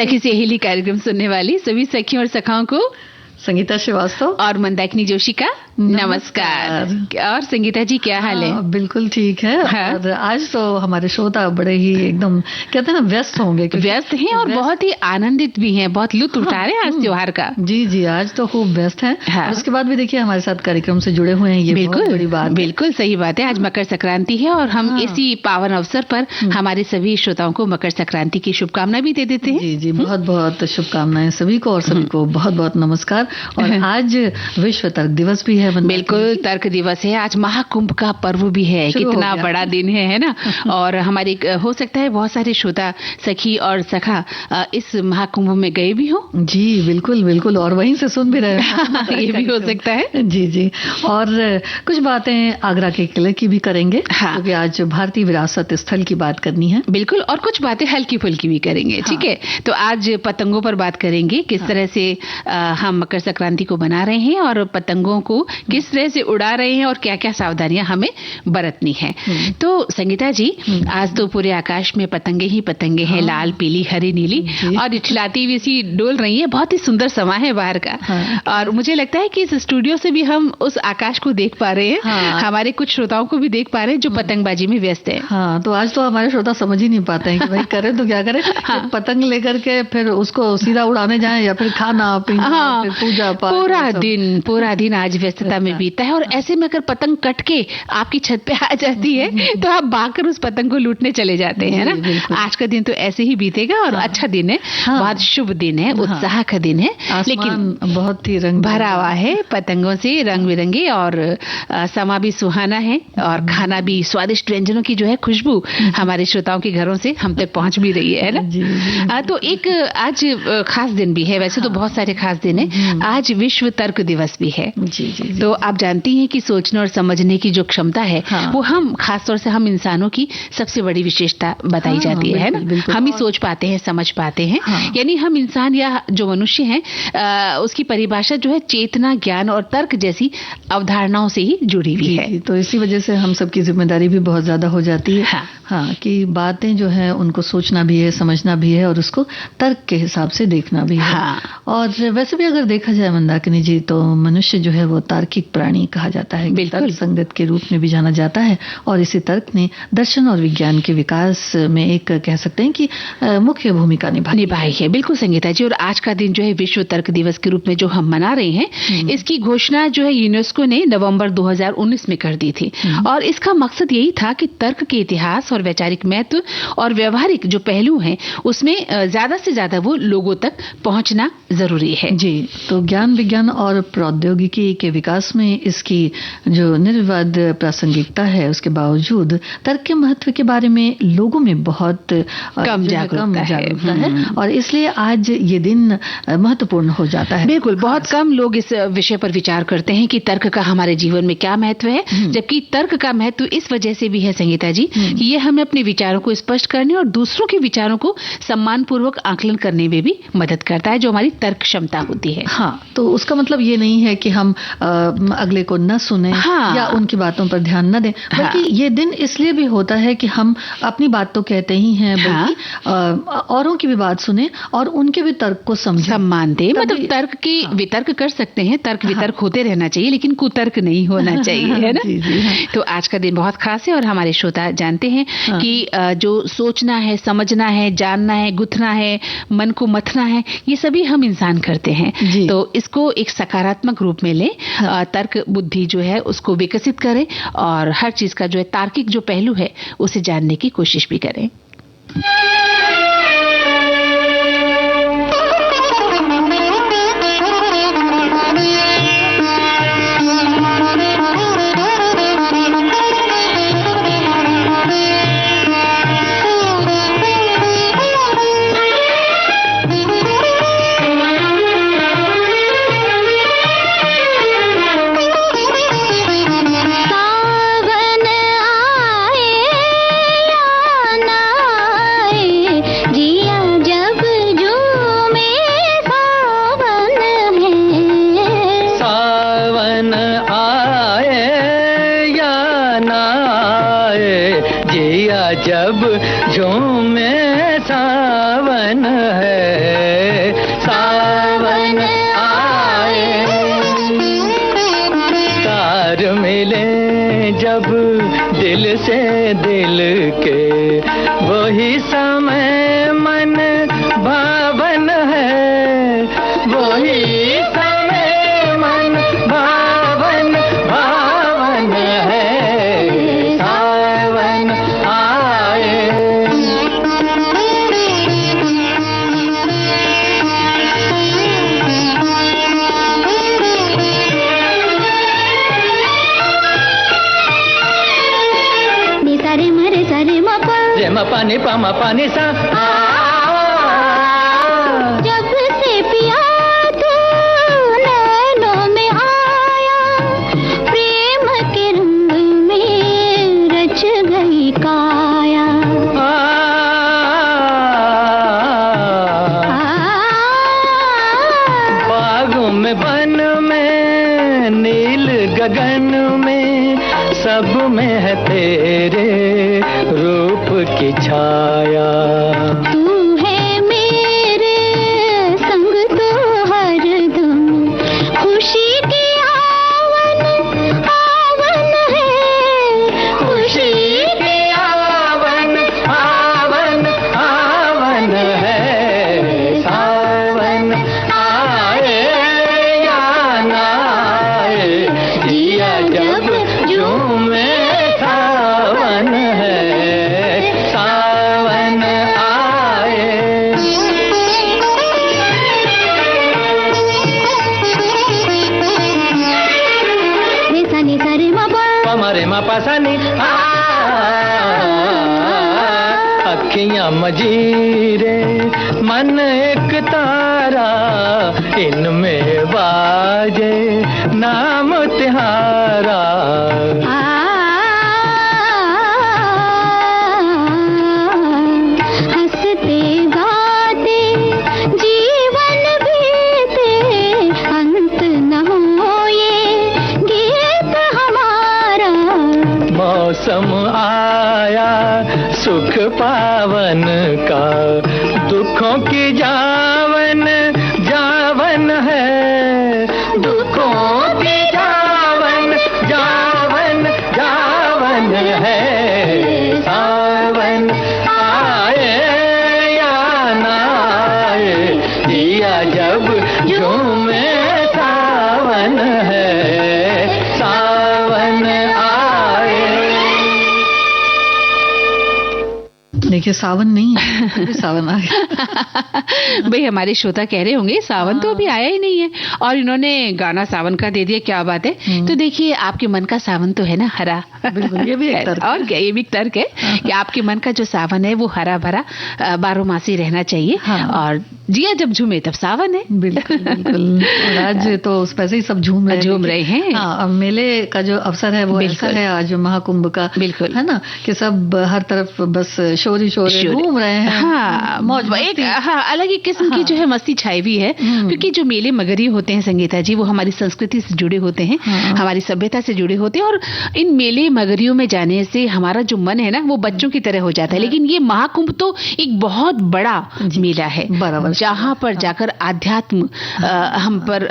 सखी सहेली कार्यक्रम सुनने वाली सभी सखियों और सखाओं को संगीता श्रीवास्तव और मंदाकिनी जोशी का नमस्कार। और संगीता जी क्या हाल है? बिल्कुल ठीक है। हाँ? और आज तो हमारे श्रोता बड़े ही एकदम कहते हैं ना व्यस्त होंगे, व्यस्त हैं और बहुत ही आनंदित भी हैं, बहुत लुत्फ उठा रहे हैं आज त्योहार का। जी आज तो खूब व्यस्त हैं। हाँ। और उसके बाद भी देखिए हमारे साथ कार्यक्रम से जुड़े हुए हैं, ये बहुत बड़ी बात। बिल्कुल सही बात है। आज मकर संक्रांति है और हम इसी पावन अवसर पर हमारे सभी श्रोताओं को मकर संक्रांति की शुभकामनाएं भी दे देते हैं। जी बहुत बहुत शुभकामनाएं सभी को और सभी को बहुत बहुत नमस्कार। और आज विश्व तर्क दिवस भी है। बिल्कुल तर्क दिवस है आज, महाकुंभ का पर्व भी है, कितना बड़ा दिन है ना। और हमारे हो सकता है बहुत सारे श्रोता सखी और सखा इस महाकुंभ में गए भी हो। जी बिल्कुल और वहीं से सुन भी रहे हैं। ये भी हो सकता है। जी और कुछ बातें आगरा के किले की भी करेंगे, क्योंकि आज भारतीय विरासत स्थल की बात करनी है। बिल्कुल, और कुछ बातें हल्की फुल्की भी करेंगे। ठीक है, तो आज पतंगों पर बात करेंगे, किस तरह से हम मकर संक्रांति को बना रहे हैं और पतंगों को किस तरह से उड़ा रहे हैं और क्या क्या सावधानियां हमें बरतनी है। तो संगीता जी आज तो पूरे आकाश में पतंगे ही पतंगे हैं, लाल पीली हरी नीली, और इठलाती हुई सी डोल रही है। बहुत ही सुंदर समा है बाहर का। और मुझे लगता है कि इस स्टूडियो से भी हम उस आकाश को देख पा रहे हैं। हमारे कुछ श्रोताओं को भी देख पा रहे हैं जो पतंगबाजी में व्यस्त है। हाँ, तो आज तो हमारे श्रोता समझ ही नहीं पाते हैं कि भाई करें तो क्या करें। पतंग लेकर के फिर उसको सीधा उड़ाने जाएं या फिर खाना पीना, फिर पूजा पाठ, पूरा दिन आज व्यस्तता में बीतता है। और ऐसे में अगर पतंग कट के आपकी छत पे आ जाती है तो आप भागकर उस पतंग को लूटने चले जाते हैं ना। आज का दिन तो ऐसे ही बीतेगा और अच्छा दिन है, बहुत शुभ दिन है, उत्साह का दिन है, लेकिन बहुत ही रंग भरा हुआ है पतंगों से रंग बिरंगे। और समा भी सुहाना है और खाना भी, स्वादिष्ट व्यंजनों की जो है खुशबू हमारे श्रोताओं के घरों से हम तक पहुंच भी रही है ना। तो एक आज खास दिन भी है, वैसे तो बहुत सारे खास दिन है। आज विश्व तर्क दिवस भी है। तो आप जानती हैं कि सोचने और समझने की जो क्षमता है वो हम खासतौर से हम इंसानों की सबसे बड़ी विशेषता बताई जाती है ना। हम ही सोच पाते हैं, समझ पाते हैं। यानी हम इंसान या जो मनुष्य हैं उसकी परिभाषा जो है चेतना, ज्ञान और तर्क जैसी अवधारणाओं से ही जुड़ी हुई है। तो इसी वजह से हम सबकी जिम्मेदारी भी बहुत ज्यादा हो जाती है। हाँ, कि बातें जो है उनको सोचना भी है, समझना भी है और उसको तर्क के हिसाब से देखना भी है। और वैसे भी अगर देखा जाए मंदाकिनी जी, तो मनुष्य जो है वो तार्किक प्राणी कहा जाता है, तर्क संगत के रूप में भी जाना जाता है। और इसी तर्क ने दर्शन और विज्ञान के विकास में एक कह सकते हैं कि मुख्य भूमिका निभाई है। बिल्कुल संगीता जी। और आज का दिन जो है विश्व तर्क दिवस के रूप में जो हम मना रहे हैं, इसकी घोषणा जो है यूनेस्को ने नवंबर 2019 में कर दी थी। और इसका मकसद यही था कि तर्क के इतिहास और वैचारिक महत्व और व्यवहारिक जो पहलू हैं उसमें ज्यादा से ज्यादा वो लोगों तक पहुंचना जरूरी है। जी, तो ज्ञान विज्ञान और प्रौद्योगिकी के विकास में इसकी जो निर्विवाद प्रासंगिकता है, उसके बावजूद तर्क के महत्व के बारे में लोगों में बहुत कम जागरूकता है। और इसलिए आज ये दिन महत्वपूर्ण हो जाता है। बिल्कुल, बहुत कम लोग इस विषय पर विचार करते हैं कि तर्क का हमारे जीवन में क्या महत्व है। जबकि तर्क का महत्व इस वजह से भी है संगीता जी कि ये हमें अपने विचारों को स्पष्ट करने और दूसरों के विचारों को सम्मान पूर्वक आकलन करने में भी मदद करता है, जो हमारी तर्क क्षमता होती है। हाँ, तो उसका मतलब ये नहीं है कि हम अगले को न सुने या उनकी बातों पर ध्यान न दें, बल्कि ये दिन इसलिए भी होता है कि हम अपनी बात तो कहते ही हैं, बल्कि औरों की भी बात सुने और उनके भी तर्क को समझें, सम्मान दें। मतलब तर्क की वितर्क कर सकते हैं, तर्क वितर्क होते रहना चाहिए, लेकिन कुतर्क नहीं होना चाहिए, है ना। तो आज का दिन बहुत खास है और हमारे श्रोता जानते हैं कि जो सोचना है, समझना है, जानना है, गुथना है, मन को मथना है, ये सभी हम इंसान करते हैं। तो इसको एक सकारात्मक रूप में ले, तर्क बुद्धि जो है उसको विकसित करें और हर चीज का जो है तार्किक जो पहलू है उसे जानने की कोशिश भी करें। जब झूमे सावन है। प्यार मिले जब दिल से दिल के, वही समय मन भावन है, वही समय मन भावन भावन है, सावन आए। रे म पानी पा म पानी सा, जब से पिया तू नैनों में आया, प्रेम के रंग में रच गई काया। बागों में वन में नील गगन में, सब में है तेरे रूप की छाया। तू है मेरे संग तो हरदम, खुशी की आवन आवन है, खुशी की आवन आवन आवन है, सावन आए या ना आए, जिया जब झूमे सावन है, सावन आए। निसनी सरे पमरे मा पासानी, अखियां मजीरे मन एक तारा, इनमें बाजे नाम तिहारा। हंसते गाते जीवन बीते, अंत न हो ये गीत हमारा। मौसम आया सुख पावन का, दुखों की जावन जावन है, दुखों की जावन जावन जावन है, सावन आए या ना आए, जिया जब झूमे सावन है, सावन आए। देखिए सावन नहीं है, फिर भी सावन आ गया। भाई हमारे श्रोता कह रहे होंगे सावन तो अभी आया ही नहीं है, और इन्होंने गाना सावन का दे दिया, क्या बात है। तो देखिए आपके मन का सावन तो है ना हरा। बिल्कुल, ये भी एक तर्क और क्या, ये भी एक तर्क है कि आपके मन का जो सावन है वो हरा भरा बारहमासी रहना चाहिए। और जिया जब झूमे तब सावन है। बिल्कुल बिल्कुल। और आज तो उस पैसे ही सब झूम रहे हैं। हाँ, मेले का जो अवसर है वो ऐसा है आज महाकुंभ का, बिल्कुल है ना, कि सब हर तरफ बस शोरी घूम रहे हैं। हाँ, एक अलग ही किस्म की जो है मस्ती छाई हुई है, क्योंकि जो मेले मगरी होते हैं संगीता जी, वो हमारी संस्कृति से जुड़े होते हैं, हमारी सभ्यता से जुड़े होते हैं, और इन मेले मगरियों में जाने से हमारा जो मन है ना वो बच्चों की तरह हो जाता है। लेकिन ये महाकुंभ तो एक बहुत बड़ा मेला है, जहाँ पर जाकर आध्यात्म हम पर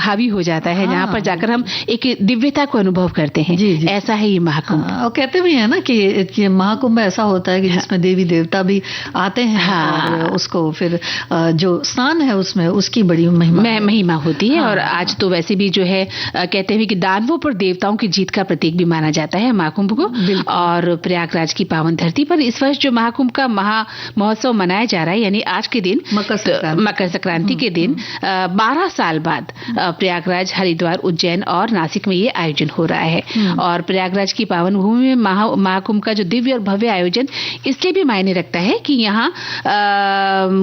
हावी हो जाता है, जहाँ पर जाकर हम एक दिव्यता को अनुभव करते हैं। ऐसा है ये महाकुंभ। और कहते भी है ना कि महाकुंभ ऐसा होता है कि जिसमें देवी देवता भी आते हैं, और उसको फिर जो स्नान है उसमें उसकी बड़ी महिमा होती है। और आज तो वैसे भी जो है कहते हैं कि दानवों पर देवताओं की जीत का प्रतीक भी माना जाता है महाकुंभ को। और प्रयागराज की पावन धरती पर इस वर्ष जो महाकुंभ का महोत्सव मनाया जा रहा है, यानी आज के दिन मकर संक्रांति के दिन 12 साल बाद प्रयागराज, हरिद्वार, उज्जैन और नासिक में ये आयोजन हो रहा है। और प्रयागराज की पावन भूमि में महाकुंभ का जो दिव्य और भव्य आयोजन इसलिए भी मायने रखता है कि यहाँ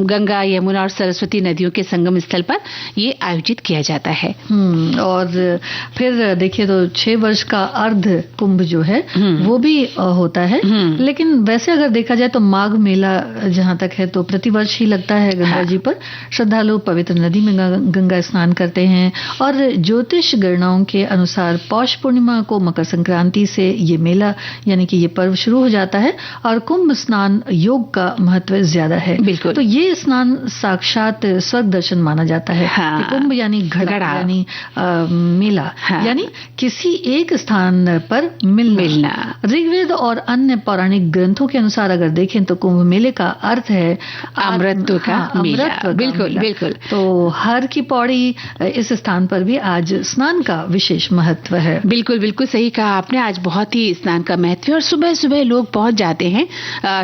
गंगा, यमुना और सरस्वती नदियों के संगम स्थल पर ये आयोजित किया जाता है। और फिर देखिए तो 6 वर्ष का अर्ध कुंभ जो है वो भी होता है। लेकिन वैसे अगर देखा जाए तो माघ मेला जहाँ तक है तो प्रतिवर्ष ही लगता है गंगा जी पर श्रद्धालु पवित्र नदी में गंगा स्नान करते हैं। और ज्योतिष गणनाओं के अनुसार पौष पूर्णिमा को मकर संक्रांति से ये मेला यानी कि ये पर्व शुरू हो जाता है और कुंभ स्नान योग का महत्व ज्यादा है। बिल्कुल। तो ये स्नान साक्षात स्वर्ग दर्शन माना जाता है। कुंभ यानी घड़ा यानी मेला, यानी किसी एक स्थान पर मिलना। ऋग्वेद और अन्य पौराणिक ग्रंथों के अनुसार अगर देखें तो कुंभ मेले का अर्थ है अमृत का मेला। बिल्कुल बिल्कुल। तो हर की पौड़ी इस स्थान पर भी आज स्नान का विशेष महत्व है। बिल्कुल बिल्कुल सही कहा आपने। आज बहुत ही स्नान का महत्व है और सुबह सुबह लोग पहुंच जाते हैं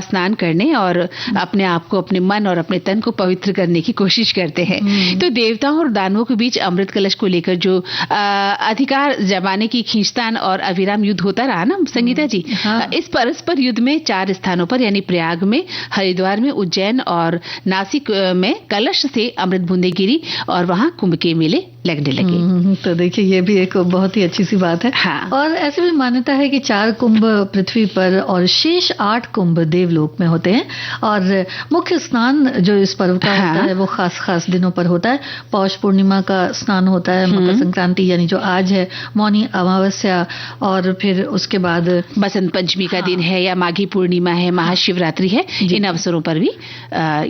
स्नान करने और अपने आप को, अपने मन और अपने तन को पवित्र करने की कोशिश करते हैं। तो देवताओं और दानवों के बीच अमृत कलश को लेकर जो अधिकार जमाने की खींचतान और अविराम युद्ध होता रहा ना संगीता जी, इस परस्पर युद्ध में 4 स्थानों पर यानी प्रयाग में, हरिद्वार में, उज्जैन और नासिक में कलश से अमृत बूंदे गिरी और वहां कुंभ के मेले लगने लगे। तो देखिए ये भी एक बहुत ही अच्छी सी बात है। और ऐसे भी मान्यता है कि 4 कुंभ पृथ्वी पर और शेष 8 कुंभ देवलोक में होते हैं। और मुख्य स्नान जो इस पर्व का होता है वो खास दिनों पर होता है। पौष पूर्णिमा का स्नान होता है, मकर संक्रांति यानी जो आज है, मौनी अमावस्या, और फिर उसके बाद बसंत पंचमी का दिन है या माघी पूर्णिमा है, महाशिवरात्रि है। इन अवसरों पर भी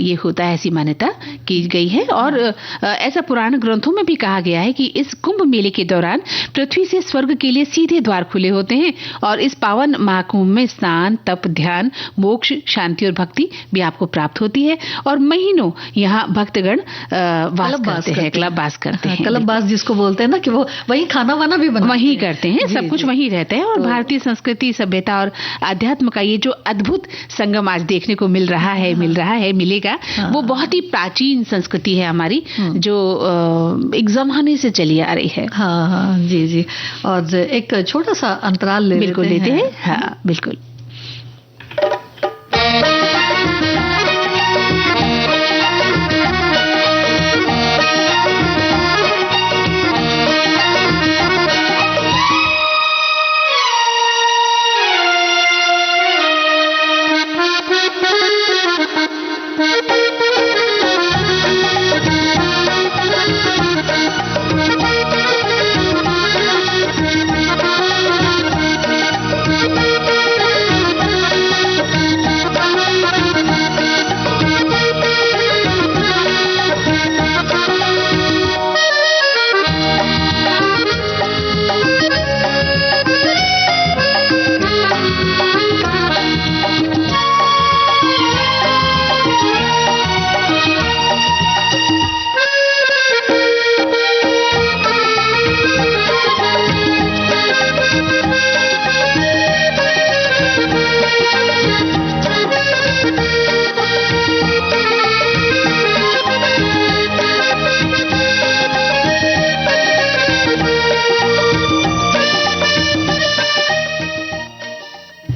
ये होता है, ऐसी मान्यता की गई है। और ऐसा पुराण ग्रंथों में भी कहा गया है कि इस कुंभ मेले के दौरान पृथ्वी से स्वर्ग के लिए सीधे द्वार खुले होते हैं और इस पावन महाकुंभ में स्नान, तप, ध्यान, मोक्ष, शांति और भक्ति भी आपको प्राप्त होती है। और महीनों यहाँ भक्तगण कल्पवास करते हैं। कल्पवास जिसको बोलते हैं ना, कि वो वही खाना वाना भी वही करते हैं, सब कुछ वही रहते हैं। और भारतीय संस्कृति, सभ्यता और अध्यात्म का ये जो अद्भुत संगम आज देखने को मिलेगा, वो बहुत ही प्राचीन संस्कृति है हमारी, जो एक जमाने से चली आ रही है। हाँ जी। और एक छोटा सा अंतराल लेते हैं। हाँ बिल्कुल।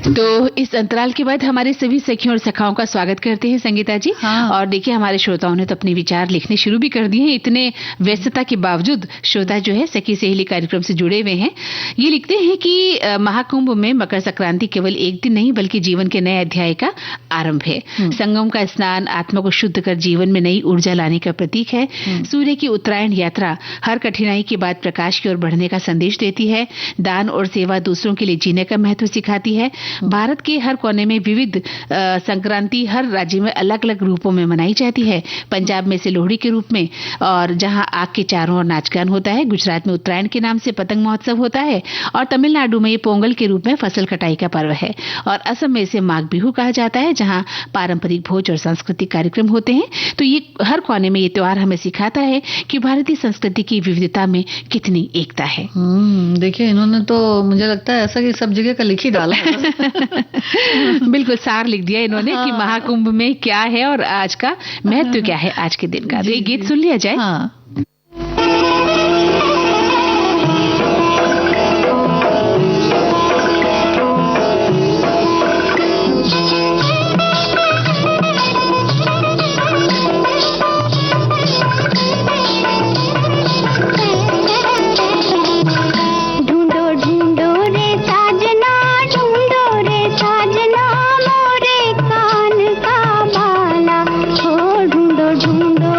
तो इस अंतराल के बाद हमारे सभी सखियों और सखाओं का स्वागत करते हैं संगीता जी। और देखिए हमारे श्रोताओं ने तो अपने विचार लिखने शुरू भी कर दिए हैं। इतने व्यस्तता के बावजूद श्रोता जो है सखी सहेली कार्यक्रम से जुड़े हुए हैं। ये लिखते हैं कि महाकुंभ में मकर संक्रांति केवल एक दिन नहीं बल्कि जीवन के नए अध्याय का आरंभ है। संगम का स्नान आत्मा को शुद्ध कर जीवन में नई ऊर्जा लाने का प्रतीक है। सूर्य की उत्तरायण यात्रा हर कठिनाई के बाद प्रकाश की ओर बढ़ने का संदेश देती है। दान और सेवा दूसरों के लिए जीने का महत्व सिखाती है। भारत के हर कोने में विविध संक्रांति हर राज्य में अलग अलग रूपों में मनाई जाती है। पंजाब में इसे लोहड़ी के रूप में, और जहां आग के चारों ओर नाचगान होता है। गुजरात में उत्तरायण के नाम से पतंग महोत्सव होता है और तमिलनाडु में ये पोंगल के रूप में फसल कटाई का पर्व है। और असम में इसे माघ बिहू कहा जाता है, जहां पारंपरिक भोज और सांस्कृतिक कार्यक्रम होते हैं। तो ये हर कोने में ये त्योहार हमें सिखाता है कि भारतीय संस्कृति की विविधता में कितनी एकता है। देखिए इन्होंने तो मुझे लगता है ऐसा कि सब जगह का लिख ही डाला बिल्कुल सार लिख दिया इन्होंने कि महाकुंभ में क्या है और आज का महत्व क्या है आज के दिन का। तो ये गीत सुन लिया जाए। ढूंढो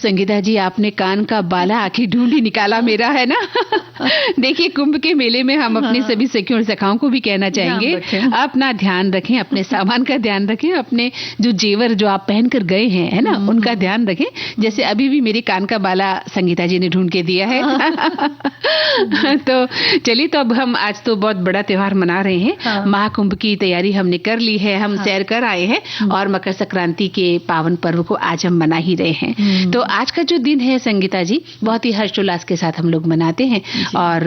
संगीता जी, आपने कान का बाला आखिर ढूंढ ही निकाला मेरा, है ना। देखिए, कुंभ के मेले में हम अपनी सभी सखियों और सखाओं को भी कहना चाहेंगे, अपना ध्यान रखें, अपने सामान का ध्यान रखें, अपने जो जेवर जो आप पहन कर गए हैं, है ना, उनका ध्यान रखें। जैसे अभी भी मेरे कान का बाला संगीता जी ने ढूंढ के दिया है। तो चलिए, तो अब हम आज तो बहुत बड़ा त्योहार मना रहे हैं, महाकुंभ की तैयारी हमने कर ली है, हम सैर कर आए हैं और मकर संक्रांति के पावन पर्व को आज हम मना ही रहे हैं। तो आज का जो दिन है संगीता जी, बहुत ही हर्षोल्लास के साथ हम लोग मनाते हैं, और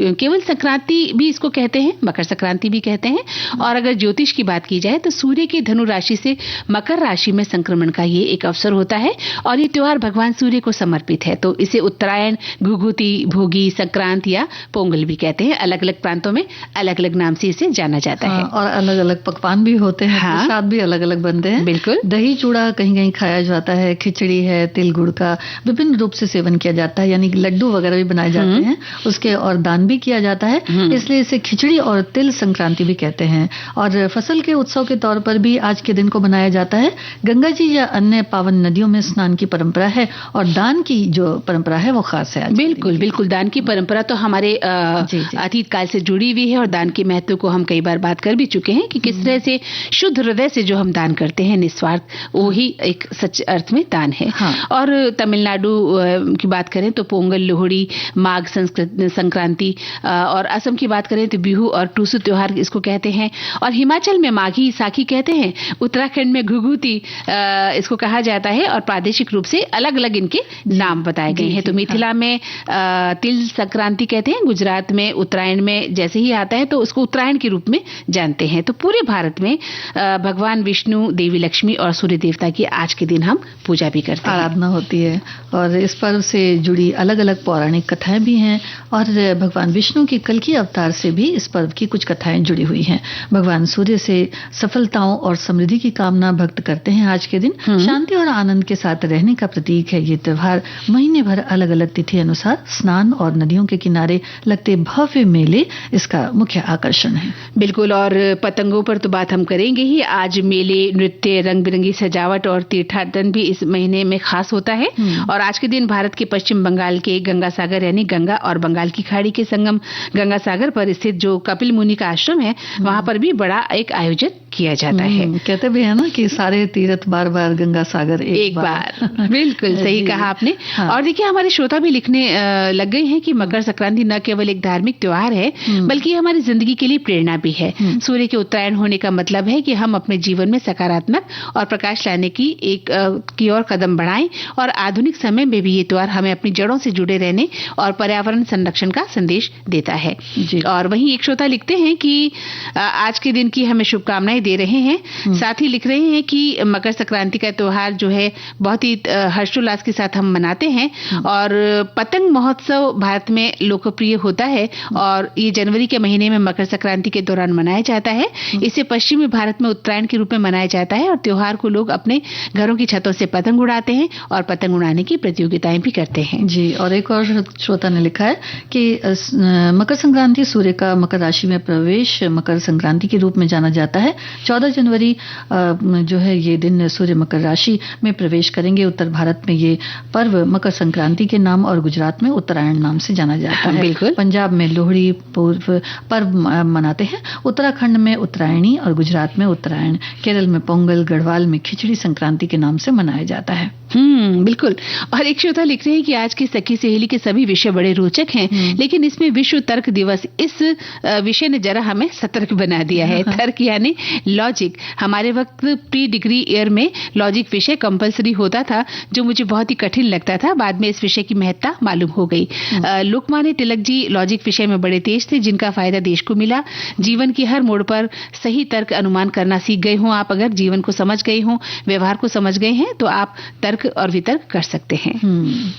केवल संक्रांति भी इसको कहते हैं, मकर संक्रांति भी कहते हैं। और अगर ज्योतिष की बात की जाए तो सूर्य की धनु राशि से मकर राशि में संक्रमण का ये एक अवसर होता है, और ये त्योहार भगवान सूर्य को समर्पित है। तो इसे उत्तरायण, घुघुती, भोगी, संक्रांति या पोंगल भी कहते हैं। अलग अलग प्रांतों में अलग अलग नाम से इसे जाना जाता है, और अलग अलग पकवान भी होते हैं, प्रसाद भी अलग अलग बनते हैं। बिल्कुल, दही चूड़ा कहीं कहीं खाया जाता है, खिचड़ी है, तिल गुड़ का विभिन्न रूप से सेवन किया जाता है, यानी लड्डू वगैरह भी बनाए जाते हैं उसके, और दान भी किया जाता है, इसलिए इसे खिचड़ी और तिल संक्रांति भी कहते हैं। और फसल के उत्सव के तौर पर भी आज के दिन को मनाया जाता है। गंगा जी या अन्य पावन नदियों में स्नान की परंपरा है, और दान की जो परंपरा है वो खास है। बिल्कुल बिल्कुल, दान की परंपरा तो हमारे अतीत काल से जुड़ी हुई है, और दान के महत्व को हम कई बार बात कर भी चुके हैं कि किस तरह से शुद्ध हृदय से जो हम दान करते हैं निस्वार्थ, वो ही एक सच अर्थ में दान है। और तमिलनाडु की बात करें तो पोंगल, लोहड़ी, माघ संक्रांति, और असम की बात करें तो बिहू और टूसू त्योहार इसको कहते हैं, और हिमाचल में माघी साखी कहते हैं, उत्तराखंड में घुघुती इसको कहा जाता है, और प्रादेशिक रूप से अलग अलग इनके नाम बताए गए हैं। तो मिथिला में तिल संक्रांति कहते हैं, गुजरात में उत्तरायण में जैसे ही आता है तो उसको उत्तरायण के रूप में जानते हैं। तो पूरे भारत में भगवान विष्णु, देवी लक्ष्मी और सूर्य देवता की आज के दिन हम पूजा भी करते हैं, आराधना होती है, और इस पर्व से जुड़ी अलग अलग पौराणिक कथाएं भी हैं, और भगवान विष्णु की कल्कि अवतार से भी इस पर्व की कुछ कथाएं जुड़ी हुई हैं। भगवान सूर्य से सफलताओं और समृद्धि की कामना भक्त करते हैं आज के दिन। शांति और आनंद के साथ रहने का प्रतीक है ये त्योहार। महीने भर अलग अलग तिथि अनुसार स्नान और नदियों के किनारे लगते भव्य मेले इसका मुख्य आकर्षण है। बिल्कुल, और पतंगों पर तो बात हम करेंगे ही। आज मेले, नृत्य, रंग बिरंगी सजावट और तीर्थाटन भी इस महीने में खास होता है। और आज के दिन भारत के पश्चिम बंगाल के गंगा सागर यानी गंगा और बंगाल की खाड़ी के संगम गंगा सागर पर स्थित जो कपिल मुनि का आश्रम है, वहां पर भी बड़ा एक आयोजन किया जाता है। कहते भी है ना कि सारे तीर्थ बार बार गंगा सागर एक बार। बिल्कुल सही कहा आपने। और देखिए, हमारे श्रोता भी लिखने लग गए हैं कि मकर संक्रांति न केवल एक धार्मिक त्योहार है, बल्कि हमारी जिंदगी के लिए प्रेरणा भी है। सूर्य के उत्तरायण होने का मतलब है कि हम अपने जीवन में सकारात्मक और प्रकाश लाने की ओर कदम बढ़ाएं, और आधुनिक समय में भी ये त्योहार हमें अपनी जड़ों से जुड़े रहने और पर्यावरण संरक्षण का संदेश देता है। और वहीं एक श्रोता लिखते हैं कि आज के दिन की हमें शुभकामनाएं दे रहे हैं। साथ ही लिख रहे हैं कि मकर संक्रांति का त्योहार जो है बहुत ही हर्षोल्लास के साथ हम मनाते हैं, और पतंग महोत्सव भारत में लोकप्रिय होता है, और ये जनवरी के महीने में मकर संक्रांति के दौरान मनाया जाता है। इसे पश्चिमी भारत में उत्तरायण के रूप में मनाया जाता है, और त्योहार को लोग अपने घरों की छतों से पतंग उड़ाते हैं और पतंग उड़ाने की प्रतियोगिताएं भी करते हैं। जी, और एक और श्रोता ने लिखा है कि मकर संक्रांति सूर्य का मकर राशि में प्रवेश मकर संक्रांति के रूप में जाना जाता है। 14 जनवरी जो है ये दिन सूर्य मकर राशि में प्रवेश करेंगे। उत्तर भारत में ये पर्व मकर संक्रांति के नाम और गुजरात में उत्तरायण नाम से जाना जाता है। बिल्कुल। पंजाब में लोहड़ी पर्व मनाते हैं, उत्तराखंड में उत्तरायणी और गुजरात में उत्तरायण, केरल में पोंगल, गढ़वाल में खिचड़ी संक्रांति के नाम से मनाया जाता है। बिल्कुल। और एक श्रोता लिख रहे हैं कि आज की सखी सहेली के सभी विषय बड़े रोचक हैं, लेकिन इसमें विश्व तर्क दिवस इस विषय ने जरा हमें सतर्क बना दिया है। तर्क यानी लॉजिक। हमारे वक्त प्री डिग्री ईयर में लॉजिक विषय कंपलसरी होता था, जो मुझे बहुत ही कठिन लगता था। बाद में इस विषय की महत्ता मालूम हो गई। लोकमान्य तिलक जी लॉजिक विषय में बड़े तेज थे, जिनका फायदा देश को मिला। जीवन की हर मोड़ पर सही तर्क अनुमान करना सीख गए हों आप, अगर जीवन को समझ गए हों, व्यवहार को समझ गए हैं, तो आप तर्क और वितर्क कर सकते हैं।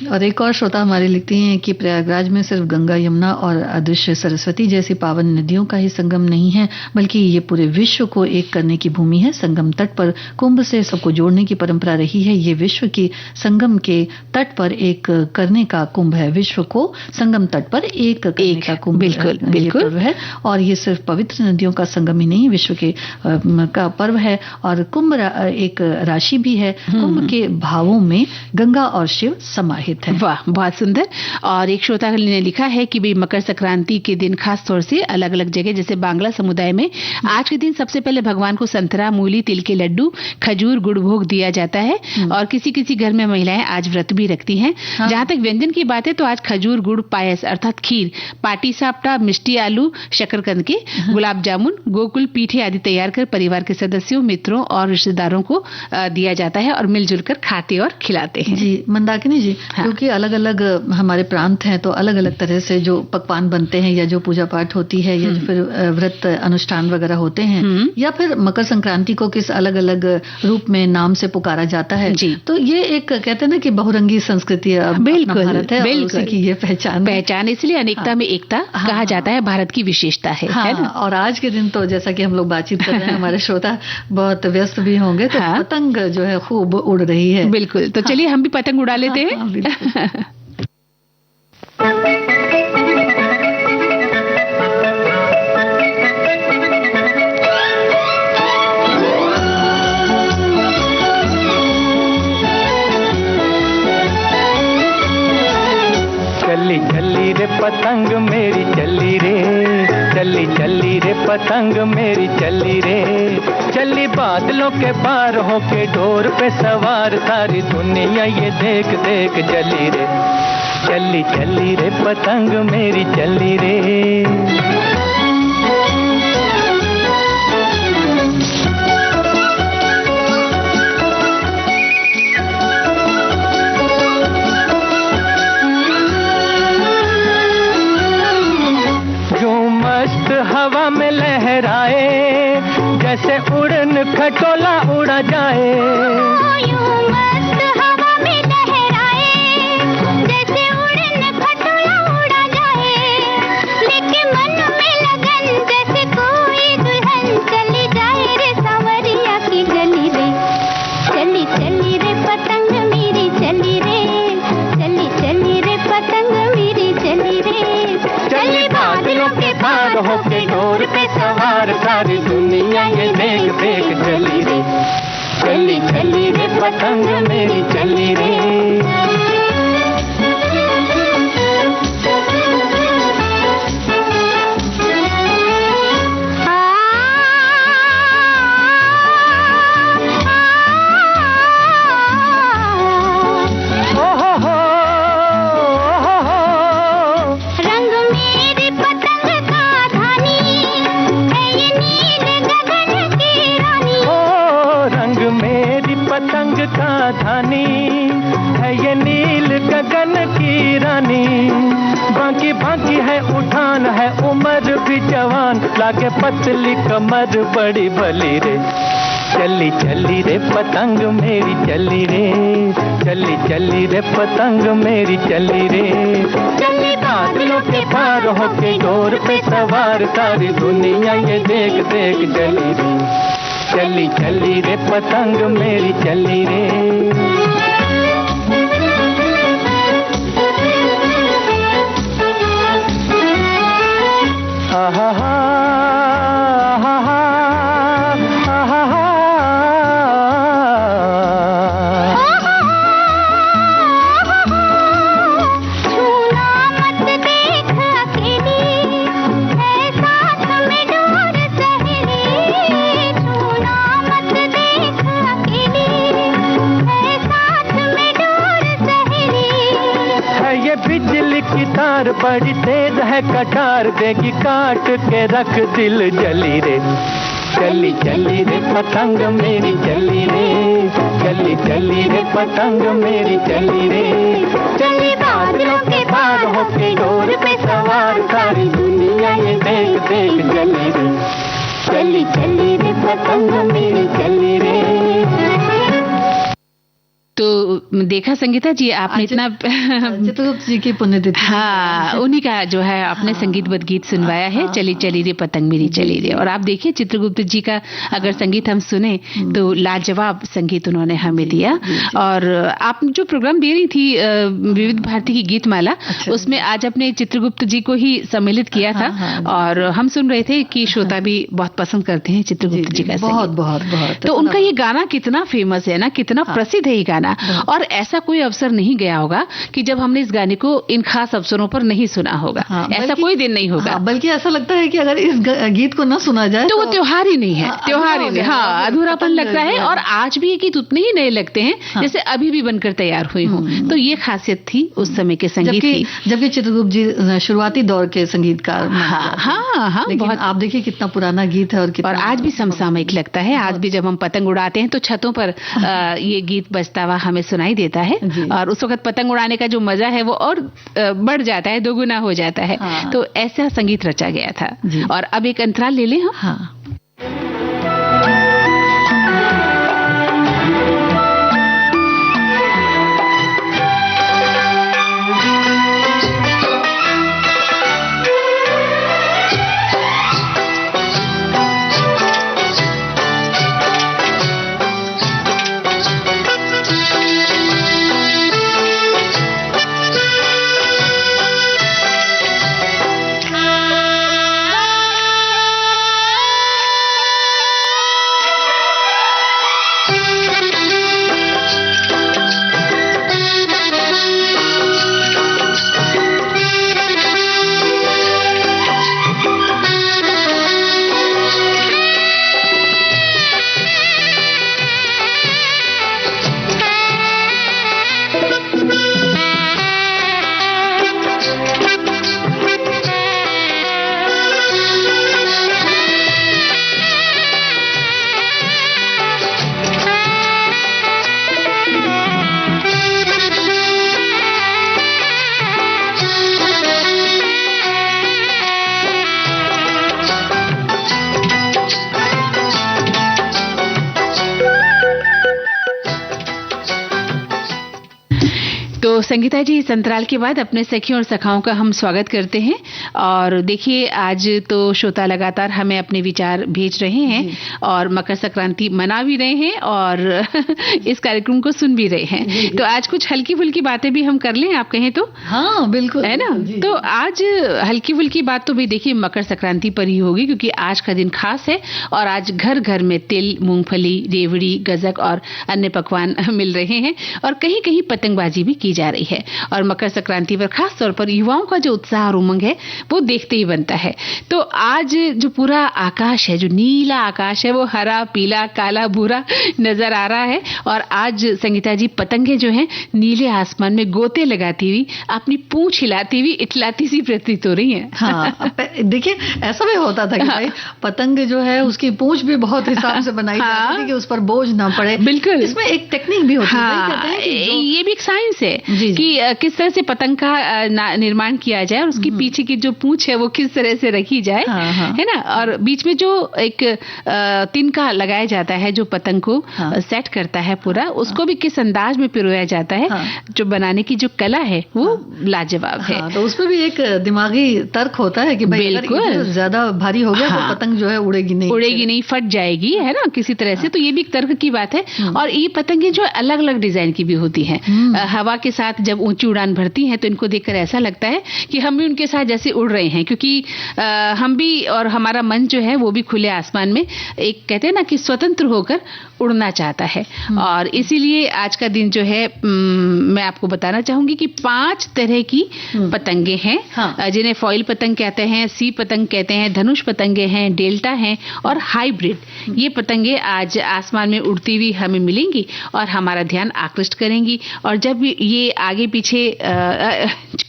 और एक और श्रोता हमारे लिखती हैं कि प्रयागराज में सिर्फ गंगा, यमुना और अदृश्य सरस्वती जैसी पावन नदियों का ही संगम नहीं है, बल्कि ये पूरे विश्व को एक करने की भूमि है। संगम तट पर कुंभ से सबको जोड़ने की परंपरा रही है। ये विश्व की संगम के तट पर एक करने का कुंभ है। विश्व को संगम तट पर एक करने का कुंभ बिल्कुल है। और ये सिर्फ पवित्र नदियों का संगम ही नहीं, विश्व के का पर्व है। और कुंभ एक राशि भी है। कुंभ के भावों ओम में गंगा और शिव समाहित है। वाह, बहुत सुंदर। और एक श्रोता ने लिखा है कि भाई मकर संक्रांति के दिन खास तौर से अलग अलग जगह जैसे बांग्ला समुदाय में आज के दिन सबसे पहले भगवान को संतरा, मूली, तिल के लड्डू, खजूर, गुड़ भोग दिया जाता है और किसी किसी घर में महिलाएं आज व्रत भी रखती हैं। जहां तक व्यंजन की बात है तो आज खजूर गुड़ पायस अर्थात खीर, पाटी सापटा, मिष्टी आलू, शकरकंद के, गुलाब जामुन, गोकुल पीठे आदि तैयार कर परिवार के सदस्यों, मित्रों और रिश्तेदारों को दिया जाता है और मिलजुल कर खाते और खिलाते हैं। जी मंदाकिनी जी, क्योंकि अलग अलग हमारे प्रांत हैं तो अलग अलग तरह से जो पकवान बनते हैं या जो पूजा पाठ होती है या फिर व्रत अनुष्ठान वगैरह होते हैं या फिर मकर संक्रांति को किस अलग अलग रूप में नाम से पुकारा जाता है। तो ये एक कहते हैं ना कि बहुरंगी संस्कृति बिल्कुल भारत है, उसी की ये पहचान, इसलिए अनेकता में एकता कहा जाता है, भारत की विशेषता है ना? और आज के दिन तो जैसा कि हम लोग बातचीत कर रहे हैं हमारे श्रोता बहुत व्यस्त भी होंगे तो पतंग जो है खूब उड़ रही है। बिल्कुल, तो चलिए हम भी पतंग उड़ा लेते हैं। चली चली रे पतंग मेरी चली रे, चली चली रे पतंग मेरी चली रे, चली बादलों के पार होके डोर पे सवार सारी दुनिया ये देख देख चली रे, चली चली रे पतंग मेरी चली रे। हवा में लहराए जैसे उड़न खटोला उड़ा जाए, यूं मस्त हवा में लहराए जैसे उड़न खटोला उड़ा जाए, लेके मन में लगन जैसे कोई दुल्हन चली जाए रे सांवरिया की गली रे, चली चली रे पतंग मेरी चली रे, चली चली रे पतंग मेरी चली रे, चली बादलों के पार होके डोर पे सवार सारी दुनिया ये देख देख चली रे, चली चली रे पतंग मेरी चली रे। पतंग का धानी है ये नील गगन की रानी, बाकी बाकी है उठान है उम्र भी जवान, लागे पतली कमर बड़ी भली रे, चली चली रे पतंग मेरी चली रे, चली चली रे पतंग मेरी चली रे, चली बादलों के पार होके डोर पे सवार सारी दुनिया ये देख देख चली रे, चली चली रे पतंग मेरी चली रे। तार बड़ी तेज है कटार देगी काट के रख दिल जली रे, चली चली रे पतंग मेरी चली रे, चली चली रे पतंग मेरी चली रे, चली बादलों के पार होके डोर पे सवार सारी दुनिया ये देख देख जली रे, चली चली रे पतंग मेरी चली रे। तो देखा संगीता जी आपने इतना चित्रगुप्त जी की पुण्यतिथि, हाँ उन्हीं का जो है आपने संगीतबद्ध गीत सुनवाया है, चली चली रे पतंग मेरी चली रे। और आप देखिए चित्रगुप्त जी का अगर संगीत हम सुने तो लाजवाब संगीत उन्होंने हमें दिया। और आप जो प्रोग्राम दे रही थी विविध भारती की गीत माला, उसमें आज अपने चित्रगुप्त जी को ही सम्मिलित किया था और हम सुन रहे थे कि श्रोता भी बहुत पसंद करते हैं चित्रगुप्त जी का बहुत बहुत बहुत। तो उनका ये गाना कितना फेमस है ना, कितना प्रसिद्ध है ये गाना। और ऐसा कोई अवसर नहीं गया होगा कि जब हमने इस गाने को इन खास अवसरों पर नहीं सुना होगा। ऐसा कोई दिन नहीं होगा। बल्कि ऐसा लगता है कि अगर इस गीत को ना सुना जाए तो वो त्योहार ही नहीं है, त्योहार ही नहीं। हाँ, अधूरापन लगता है। और आज भी ये गीत उतने ही नए लगते हैं जैसे अभी भी बनकर तैयार हुए हों। तो ये खासियत थी उस समय के संगीत की। जबकि चित्रगुप्त जी शुरुआती दौर के संगीतकार। हाँ, बहुत। आप देखिए कितना पुराना गीत है और आज भी समसामयिक लगता है। आज भी जब हम पतंग उड़ाते हैं तो छतों पर ये गीत बजता हुआ हमें सुनाई देता है और उस वक्त पतंग उड़ाने का जो मजा है वो और बढ़ जाता है, दोगुना हो जाता है। तो ऐसा संगीत रचा गया था। और अब एक अंतराल ले लें हम। हाँ। तो संगीता जी, इस अंतराल के बाद अपने सखियों और सखाओं का हम स्वागत करते हैं। और देखिए, आज तो श्रोता लगातार हमें अपने विचार भेज रहे हैं और मकर संक्रांति मना भी रहे हैं और इस कार्यक्रम को सुन भी रहे हैं। तो आज कुछ हल्की फुल्की बातें भी हम कर लें, आप कहें तो? हाँ, बिल्कुल, है ना। तो आज हल्की फुल्की बात तो भी देखिए मकर संक्रांति पर ही होगी, क्योंकि आज का दिन खास है और आज घर घर में तिल, मूंगफली, रेवड़ी, गजक और अन्य पकवान मिल रहे हैं और कहीं कहीं पतंगबाजी भी की जा रही है। और मकर संक्रांति पर खास तौर पर युवाओं का जो उत्साह और उमंग है वो देखते ही बनता है। तो आज जो पूरा आकाश है, जो नीला आकाश है, वो हरा, पीला, काला, भूरा नजर आ रहा है। और आज संगीता जी, पतंगे जो हैं नीले आसमान में गोते लगाती हुई, अपनी पूंछ हिलाती हुई इटलाती सी प्रतीत हो रही है। हाँ, देखिए ऐसा भी होता था कि भाई पतंग जो है उसकी पूंछ भी बहुत हिसाब से बनाई जाती थी कि उस पर बोझ ना पड़े। बिल्कुल, इसमें एक टेक्निक भी होती है। ये भी एक साइंस है कि किस तरह से पतंग का निर्माण किया जाए और उसकी पीछे की जो पूंछ है वो किस तरह से रखी जाए, है ना। और बीच में जो एक तिनका लगाया जाता है जो पतंग को सेट करता है पूरा, उसको भी किस अंदाज में पिरोया जाता है, जो बनाने की जो कला है वो लाजवाब है। तो उसमें भी एक दिमागी तर्क होता है कि भाई अगर ज्यादा भारी हो गया तो पतंग जो है उड़ेगी नहीं, फट जाएगी, है ना, किसी तरह से। तो ये भी एक तर्क की बात है। और ये पतंगे जो अलग अलग डिजाइन की भी होती हैं। हवा के साथ जब ऊंची उड़ान भरती हैं तो इनको देखकर ऐसा लगता है कि हम भी उनके साथ जैसे उड़ रहे हैं, क्योंकि हम भी और हमारा मन जो है वो भी खुले आसमान में एक कहते हैं ना कि स्वतंत्र होकर उड़ना चाहता है। और इसीलिए आज का दिन जो है मैं आपको बताना चाहूंगी कि 5 तरह की पतंगे हैं, जिन्हें फॉइल पतंग कहते हैं, सी पतंग कहते हैं, धनुष पतंगे हैं, डेल्टा हैं और हाइब्रिड। ये पतंगे आज आसमान में उड़ती हुई हमें मिलेंगी और हमारा ध्यान आकृष्ट करेंगी। और जब ये आगे पीछे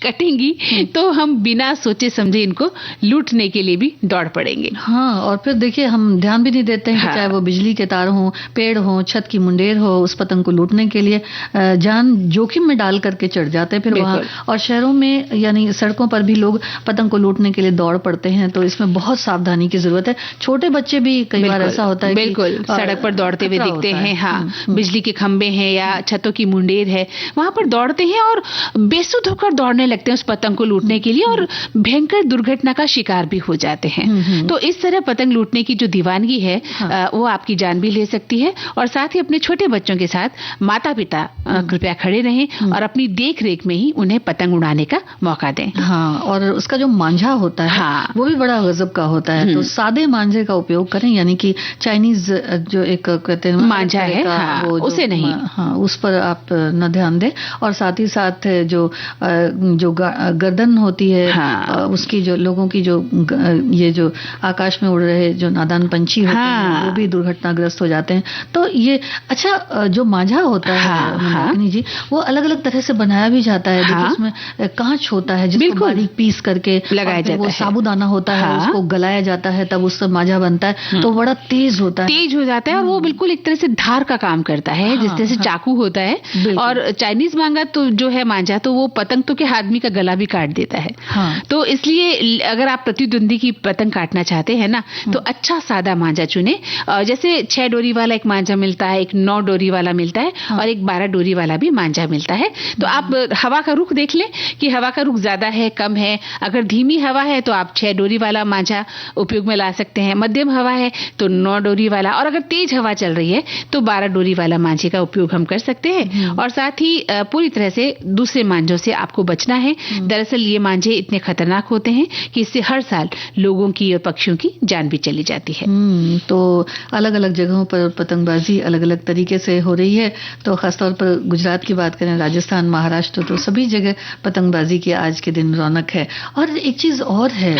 कटेंगी तो हम बिना सोचे समझे इनको लूटने के लिए भी दौड़ पड़ेंगे। हाँ, और फिर देखिए हम ध्यान भी नहीं देते हैं कि चाहे वो बिजली के तार हों, पेड़ हो, छत की मुंडेर हो, उस पतंग को लूटने के लिए जान जोखिम में डाल करके चढ़ जाते हैं फिर वहां। और शहरों में यानी सड़कों पर भी लोग पतंग को लूटने के लिए दौड़ पड़ते हैं। तो इसमें बहुत सावधानी की जरूरत है। छोटे बच्चे भी कई बार ऐसा होता है बिल्कुल सड़क पर दौड़ते हुए दिखते हैं। हाँ, बिजली के खंभे हैं या छतों की मुंडेर है, वहां पर दौड़ दौड़ते हैं और बेसुध होकर दौड़ने लगते हैं उस पतंग को लूटने के लिए और भयंकर दुर्घटना का शिकार भी हो जाते हैं। तो इस तरह पतंग लूटने की जो दीवानगी है वो आपकी जान भी ले सकती है। और साथ ही अपने छोटे बच्चों के साथ माता पिता कृपया खड़े रहें और अपनी देख रेख में ही उन्हें पतंग उड़ाने का मौका दें। हाँ, और उसका जो मांझा होता है वो भी बड़ा गजब का होता है। तो सादे मांझे का उपयोग करें, यानी कि चाइनीज जो एक कहते हैं मांझा है वो उसे नहीं, उस पर आप न ध्यान दें। और साथ ही साथ जो गर्दन होती है उसकी जो लोगों की जो ये जो आकाश में उड़ रहे जो नादान पंछी होते हैं वो भी दुर्घटनाग्रस्त हो जाते हैं। तो ये अच्छा जो मांझा होता है जी, वो अलग अलग तरह से बनाया भी जाता है। देखिए उसमें कांच होता है जिसको बारीक पीस करके लगाया जाता है, वो साबूदाना होता है उसको गलाया जाता है, तब उससे मांझा बनता है। तो बड़ा तेज होता है, तेज हो जाता है और वो बिल्कुल एक तरह से धार का काम करता है, जिस तरह से चाकू होता है। और चाइनीज मांगा तो जो है मांझा तो वो पतंग तो के आदमी का गला भी काट देता है। तो इसलिए अगर आप प्रतिद्वंदी की पतंग काटना चाहते हैं ना तो अच्छा सादा मांझा चुने। जैसे 6 डोरी वाला एक मांझा मिलता है, एक 9 डोरी वाला मिलता है और एक 12 डोरी वाला भी मांझा मिलता है। तो आप हवा का रुख देख लें कि हवा का रुख ज्यादा है कम है। अगर धीमी हवा है तो आप 6 डोरी वाला मांझा उपयोग में ला सकते हैं, मध्यम हवा है तो 9 डोरी वाला, और अगर तेज हवा चल रही है तो 12 डोरी वाला मांझे का उपयोग हम कर सकते हैं। और साथ ही पूरी तरह से दूसरे मांझों से आपको बचना है। दरअसल ये मांझे इतने खतरनाक होते हैं कि इससे हर साल लोगों की और पक्षियों की जान भी चली जाती है। तो अलग अलग जगहों पर पतंगबाजी अलग अलग तरीके से हो रही है। तो खासतौर पर गुजरात की बात करें, राजस्थान, महाराष्ट्र, तो सभी जगह पतंगबाजी की आज के दिन रौनक है। और एक चीज और है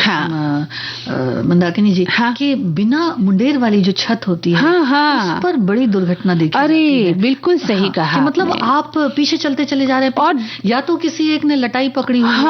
मंदाकिनी जी, कि बिना मुंडेर वाली जो छत होती है उस पर बड़ी दुर्घटना देखी जाती है। बिल्कुल सही कहा। मतलब आप पीछे चलते चले जा रहे हैं और या तो किसी एक ने लटाई पकड़ी हुई है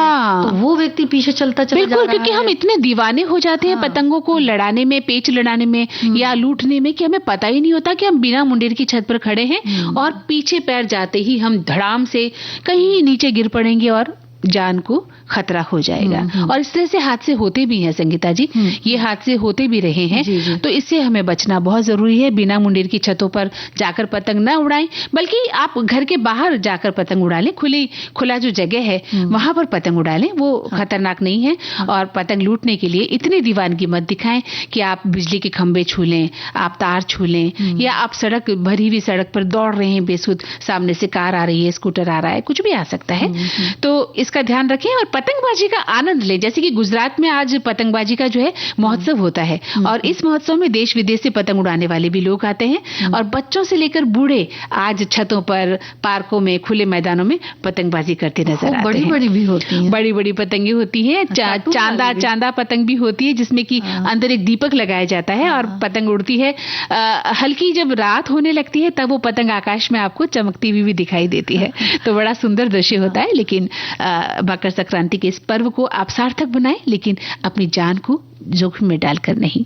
तो वो व्यक्ति पीछे चलता चला जा रहा है। क्योंकि हम इतने दीवाने हो जाते हैं पतंगों को लड़ाने में, पेच लड़ाने में या लूटने में, कि हमें पता ही नहीं होता कि हम बिना मुंडेर की छत पर खड़े हैं और पीछे पैर जाते ही हम धड़ाम से कहीं नीचे गिर पड़ेंगे और जान को खतरा हो जाएगा। और इस तरह से हादसे होते भी हैं संगीता जी, ये हादसे होते भी रहे हैं। तो इससे हमें बचना बहुत जरूरी है। बिना मुंडेर की छतों पर जाकर पतंग न उड़ाएं, बल्कि आप घर के बाहर जाकर पतंग उड़ा लें। खुला जो जगह है वहां पर पतंग उड़ा लें, वो खतरनाक नहीं है। और पतंग लूटने के लिए इतनी दीवानगी मत दिखाएं कि आप बिजली के खंभे छू लें, आप तार छू लें, या आप सड़क भरी हुई सड़क पर दौड़ रहे हैं बेसुध, सामने से कार आ रही है, स्कूटर आ रहा है, कुछ भी आ सकता है। तो इसका ध्यान रखें और पतंगबाजी का आनंद लें। जैसे कि गुजरात में आज पतंगबाजी का जो है महोत्सव होता है और इस महोत्सव में देश विदेश से पतंग उड़ाने वाले भी लोग आते हैं और बच्चों से लेकर बूढ़े आज छतों पर, पार्कों में, खुले मैदानों में पतंगबाजी करते नजर आते हैं। बड़ी बड़ी भी होती हैं, बड़ी बड़ी पतंगे होती है। चांदा पतंग भी होती है जिसमें कि अंदर एक दीपक लगाया जाता है और पतंग उड़ती है। हल्की जब रात होने लगती है तब वो पतंग आकाश में आपको चमकती हुई भी दिखाई देती है। तो बड़ा सुंदर दृश्य होता है। लेकिन मकर संक्रांति के इस पर्व को आप सार्थक बनाएं, लेकिन अपनी जान को जोखिम में डालकर नहीं।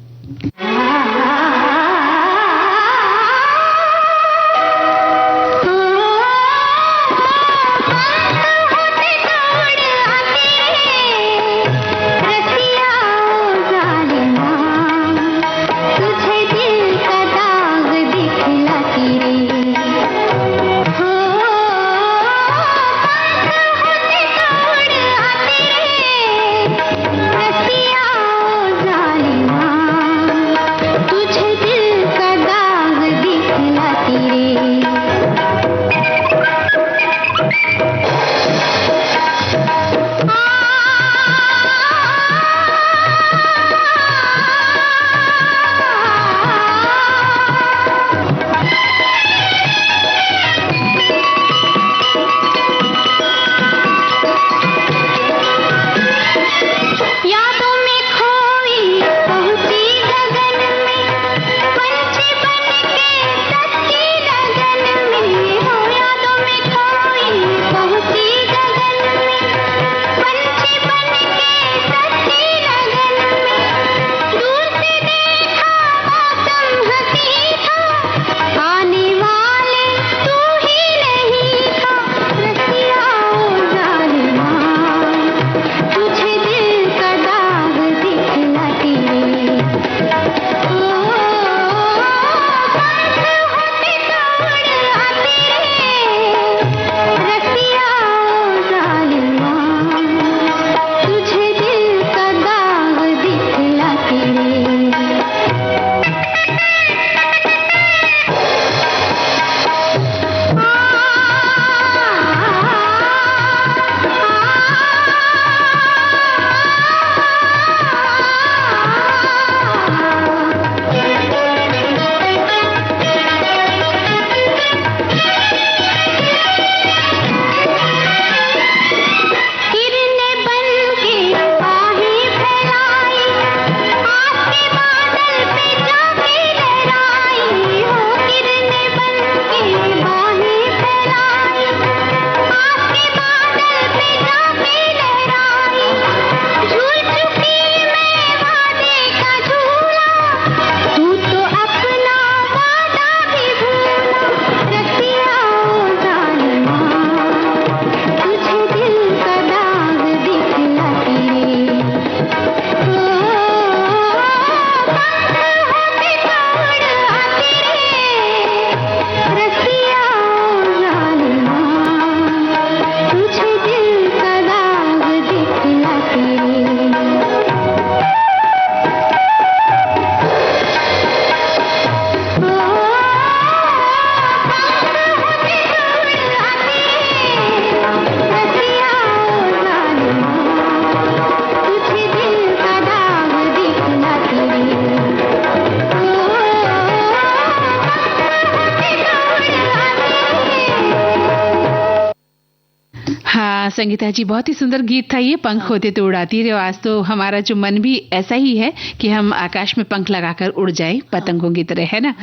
संगीता जी, बहुत ही सुंदर गीत था ये, पंख होते तो उड़ाती रहे। आज तो हमारा जो मन भी ऐसा ही है कि हम आकाश में पंख लगाकर उड़ जाए पतंगों की तरह, है ना।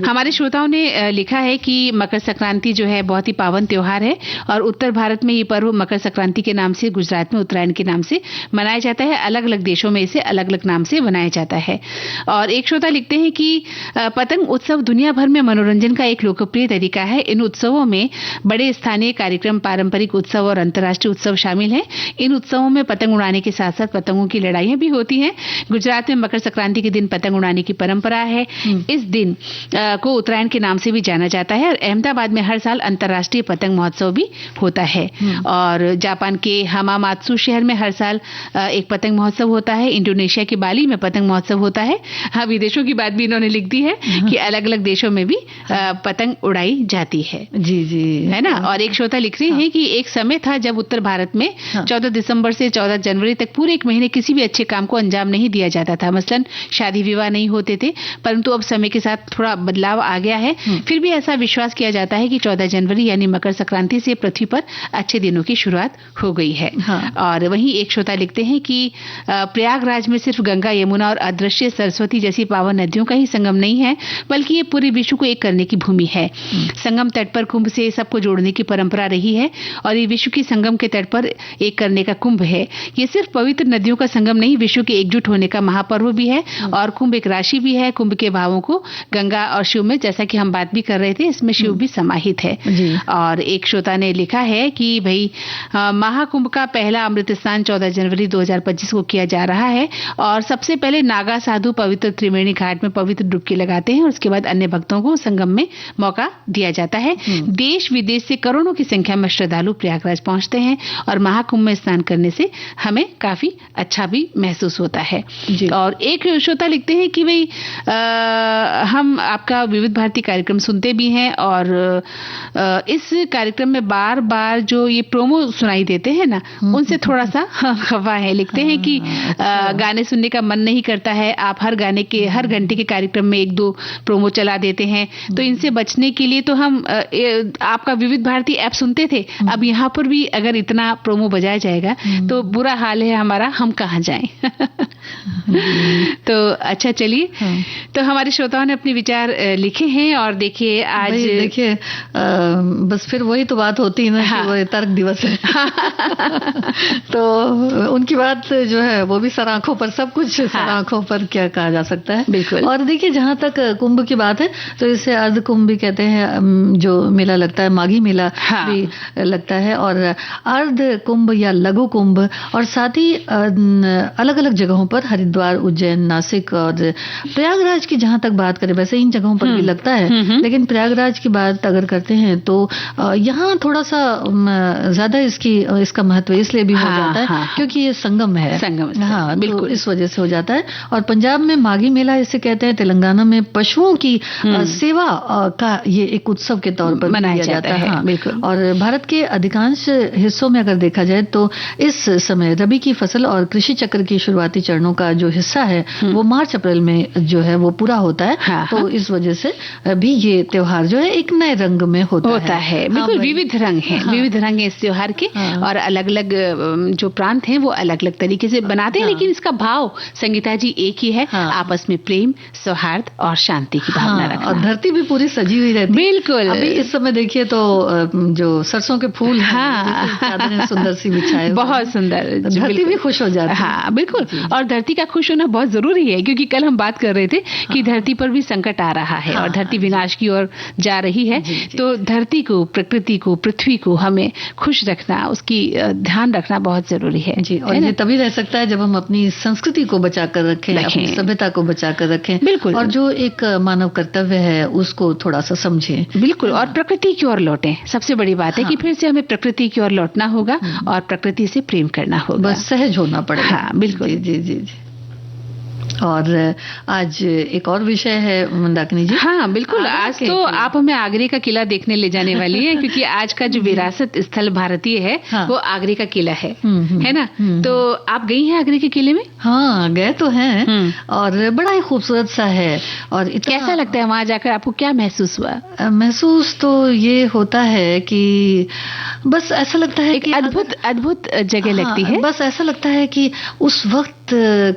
हमारे श्रोताओं ने लिखा है कि मकर संक्रांति जो है बहुत ही पावन त्योहार है और उत्तर भारत में ये पर्व मकर संक्रांति के नाम से, गुजरात में उत्तरायण के नाम से मनाया जाता है। अलग अलग देशों में इसे अलग अलग नाम से मनाया जाता है। और एक श्रोता लिखते हैं कि पतंग उत्सव दुनिया भर में मनोरंजन का एक लोकप्रिय तरीका है। इन उत्सवों में बड़े स्थानीय कार्यक्रम, पारंपरिक उत्सव और अंतर्राष्ट्रीय उत्सव शामिल हैं। इन उत्सवों में पतंग उड़ाने के साथ साथ पतंगों की लड़ाइयां भी होती हैं। गुजरात में मकर संक्रांति के दिन पतंग उड़ाने की परंपरा है। इस दिन को उत्तरायण के नाम से भी जाना जाता है। और अहमदाबाद में हर साल अंतर्राष्ट्रीय पतंग महोत्सव भी होता है। और जापान के हमामात्सु शहर में हर साल एक पतंग महोत्सव होता है। इंडोनेशिया के बाली में पतंग महोत्सव होता है। हाँ, विदेशों की बात भी इन्होंने लिख दी है कि अलग अलग देशों में भी पतंग उड़ाई जाती है। जी जी, है ना। और एक श्रोता लिख रहे हैं कि एक समय था जब उत्तर भारत में 14 दिसंबर से 14 जनवरी तक पूरे एक महीने किसी भी अच्छे काम को अंजाम नहीं दिया जाता था। मसलन शादी विवाह नहीं होते थे, परंतु अब समय के साथ थोड़ा बदलाव आ गया है। फिर भी ऐसा विश्वास किया जाता है कि 14 जनवरी यानी मकर संक्रांति से पृथ्वी पर अच्छे दिनों की शुरुआत हो गई है। और वहीं एक श्रोता लिखते हैं कि प्रयागराज में सिर्फ गंगा, यमुना और अदृश्य सरस्वती जैसी पावन नदियों का ही संगम नहीं है, बल्कि ये पूरे विश्व को एक करने की भूमि है। संगम तट पर कुंभ से सबको जोड़ने की परंपरा रही है और ये विश्व की संगम के तट पर एक करने का कुंभ है। ये सिर्फ पवित्र नदियों का संगम नहीं, विश्व के एकजुट होने का महापर्व भी है। और कुंभ एक राशि भी है। कुंभ के भावों को गंगा और शिव में, जैसा कि हम बात भी कर रहे थे, इसमें शिव भी समाहित है। और एक श्रोता ने लिखा है कि भाई महाकुंभ का पहला अमृत स्नान 14 जनवरी 2025 को किया जा रहा है और सबसे पहले नागा साधु पवित्र त्रिवेणी घाट में पवित्र डुबकी लगाते हैं और उसके बाद अन्य भक्तों को संगम में मौका दिया जाता है। देश विदेश से करोड़ों की संख्या में श्रद्धालु प्रयागराज पहुंचते हैं और महाकुंभ में स्नान करने से हमें काफी अच्छा भी महसूस होता है। और एक श्रोता लिखते हैं कि भाई हम आपका विविध भारती कार्यक्रम सुनते भी हैं और इस कार्यक्रम में बार बार जो ये प्रोमो सुनाई देते हैं ना, उनसे थोड़ा सा खफा है। लिखते हैं कि गाने सुनने का मन नहीं करता है। आप हर घंटे के कार्यक्रम में 1-2 प्रोमो चला देते हैं। तो इनसे बचने के लिए तो हम आपका विविध भारती ऐप सुनते थे, अब यहाँ पर भी अगर इतना प्रोमो बजाया जाएगा तो बुरा हाल है हमारा, हम कहाँ जाएं। तो अच्छा, चलिए। तो हमारे श्रोताओं ने अपने विचार लिखे हैं और देखिए आज देखिए बस फिर वही तो बात होती है ना कि वो तर्क दिवस है। तो उनकी बात जो है वो भी सर आंखों पर, सब कुछ सर आंखों पर क्या कहा जा सकता है। बिल्कुल। और देखिए जहाँ तक कुंभ की बात है तो इसे अर्ध कुंभ भी कहते हैं, जो मेला लगता है, माघी मेला भी लगता है, और अर्ध कुंभ या लघु कुंभ। और साथ ही अलग अलग जगहों पर हरिद्वार, उज्जैन, नासिक और प्रयागराज की जहाँ तक बात करें, वैसे इन जगहों पर भी लगता है, लेकिन प्रयागराज की बात अगर करते हैं तो यहाँ थोड़ा सा ज्यादा इसका महत्व इसलिए भी हो जाता है क्योंकि ये संगम है। हाँ, बिल्कुल, तो इस वजह से हो जाता है। और पंजाब में माघी मेला इसे कहते हैं। तेलंगाना में पशुओं की सेवा का ये एक उत्सव के तौर पर मनाया जाता है। हाँ, बिल्कुल। और भारत के अधिकांश हिस्सों में अगर देखा जाए तो इस समय रबी की फसल और कृषि चक्र की शुरुआती चरणों का जो हिस्सा है वो मार्च अप्रैल में जो है वो पूरा होता है। तो इस वजह से भी ये त्योहार जो है एक नए रंग में होता है। बिल्कुल, विविध रंग है। विविध रंग है इस त्योहार के। और अलग अलग जो प्रांत हैं वो अलग अलग तरीके से बनाते हैं, लेकिन इसका भाव संगीता जी एक ही है, आपस में प्रेम, सौहार्द और शांति की भावना रखना। और धरती भी पूरी सजी हुई रहती है। बिल्कुल। अभी इस समय देखिए तो जो सरसों के फूल चादरें सुंदर सी बिछाए, बहुत सुंदर, धरती भी खुश हो जाती है। हाँ, बिल्कुल। और धरती का खुश होना बहुत जरूरी है, क्योंकि कल हम बात कर रहे थे कि धरती पर भी संकट आ रहा है और धरती विनाश की ओर जा रही है। तो धरती को, प्रकृति को, पृथ्वी को हमें खुश रखना, उसकी ध्यान रखना बहुत जरूरी है। जी, और ये तभी रह सकता है जब हम अपनी संस्कृति को बचा कर रखें, अपनी सभ्यता को बचा कर रखें। बिल्कुल। और जो एक मानव कर्तव्य है उसको थोड़ा सा समझें। बिल्कुल। और प्रकृति की ओर लौटें। सबसे बड़ी बात है कि फिर से हमें प्रकृति की ओर लौटना होगा और प्रकृति से प्रेम करना होगा। बस सहज होना पड़ेगा। हाँ, बिल्कुल। जी जी जी। और आज एक और विषय है मंदाकिनी जी। हाँ बिल्कुल, आज तो आप हमें आगरे का किला देखने ले जाने वाली है, क्योंकि आज का जो विरासत स्थल भारतीय है वो आगरे का किला है ना। तो आप गई हैं आगरे के किले में? हाँ गए तो हैं, और बड़ा ही खूबसूरत सा है। और कैसा लगता है वहाँ जाकर, आपको क्या महसूस हुआ? महसूस तो ये होता है कि बस ऐसा लगता है कि अद्भुत जगह लगती है। बस ऐसा लगता है कि उस वक्त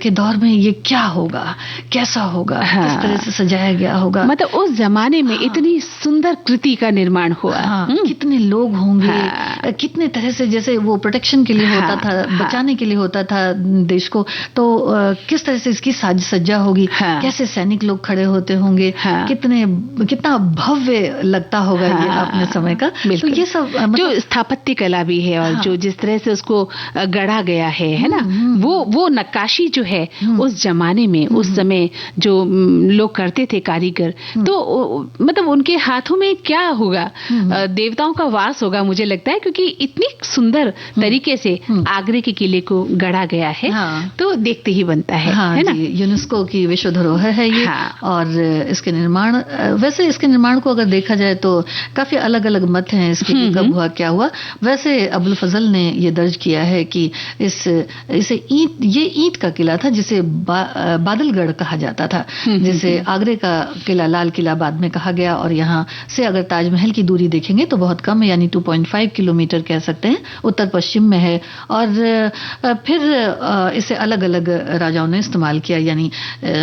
के दौर में ये क्या होगा, कैसा होगा, किस तरह से सजाया गया होगा। मतलब उस जमाने में इतनी सुंदर कृति का निर्माण हुआ। कितने लोग होंगे, कितने तरह से, जैसे वो प्रोटेक्शन के लिए होता था, बचाने के लिए होता था देश को, तो किस तरह से इसकी साज सज्जा होगी, कैसे सैनिक लोग खड़े होते होंगे, कितना भव्य लगता होगा ये अपने समय का। तो ये सब जो स्थापत्य कला भी है, और जो जिस तरह से उसको गढ़ा गया है ना, वो नक्काशी जो है उस जमाने में, उस समय जो लोग करते थे कारीगर, तो मतलब उनके हाथों में क्या होगा, देवताओं का वास होगा मुझे लगता है, क्योंकि इतनी सुंदर तरीके से आगरे के किले को गढ़ा गया है। तो देखते ही बनता है ना। यूनेस्को की विश्व धरोहर है ये। और इसके निर्माण, वैसे इसके निर्माण को अगर देखा जाए तो काफी अलग अलग मत हैं इसके, कब हुआ क्या हुआ। वैसे अबुल फजल ने ये दर्ज किया है कि इसे ये ईंट का किला था, जिसे बादलगढ़ कहा जाता था, जिसे आगरे का किला लाल किला बाद में कहा गया। और यहाँ से अगर ताजमहल की दूरी देखेंगे तो बहुत कम है, यानी 2.5 किलोमीटर कह सकते हैं, उत्तर पश्चिम में है। और फिर इसे अलग अलग राजाओं ने इस्तेमाल किया, यानी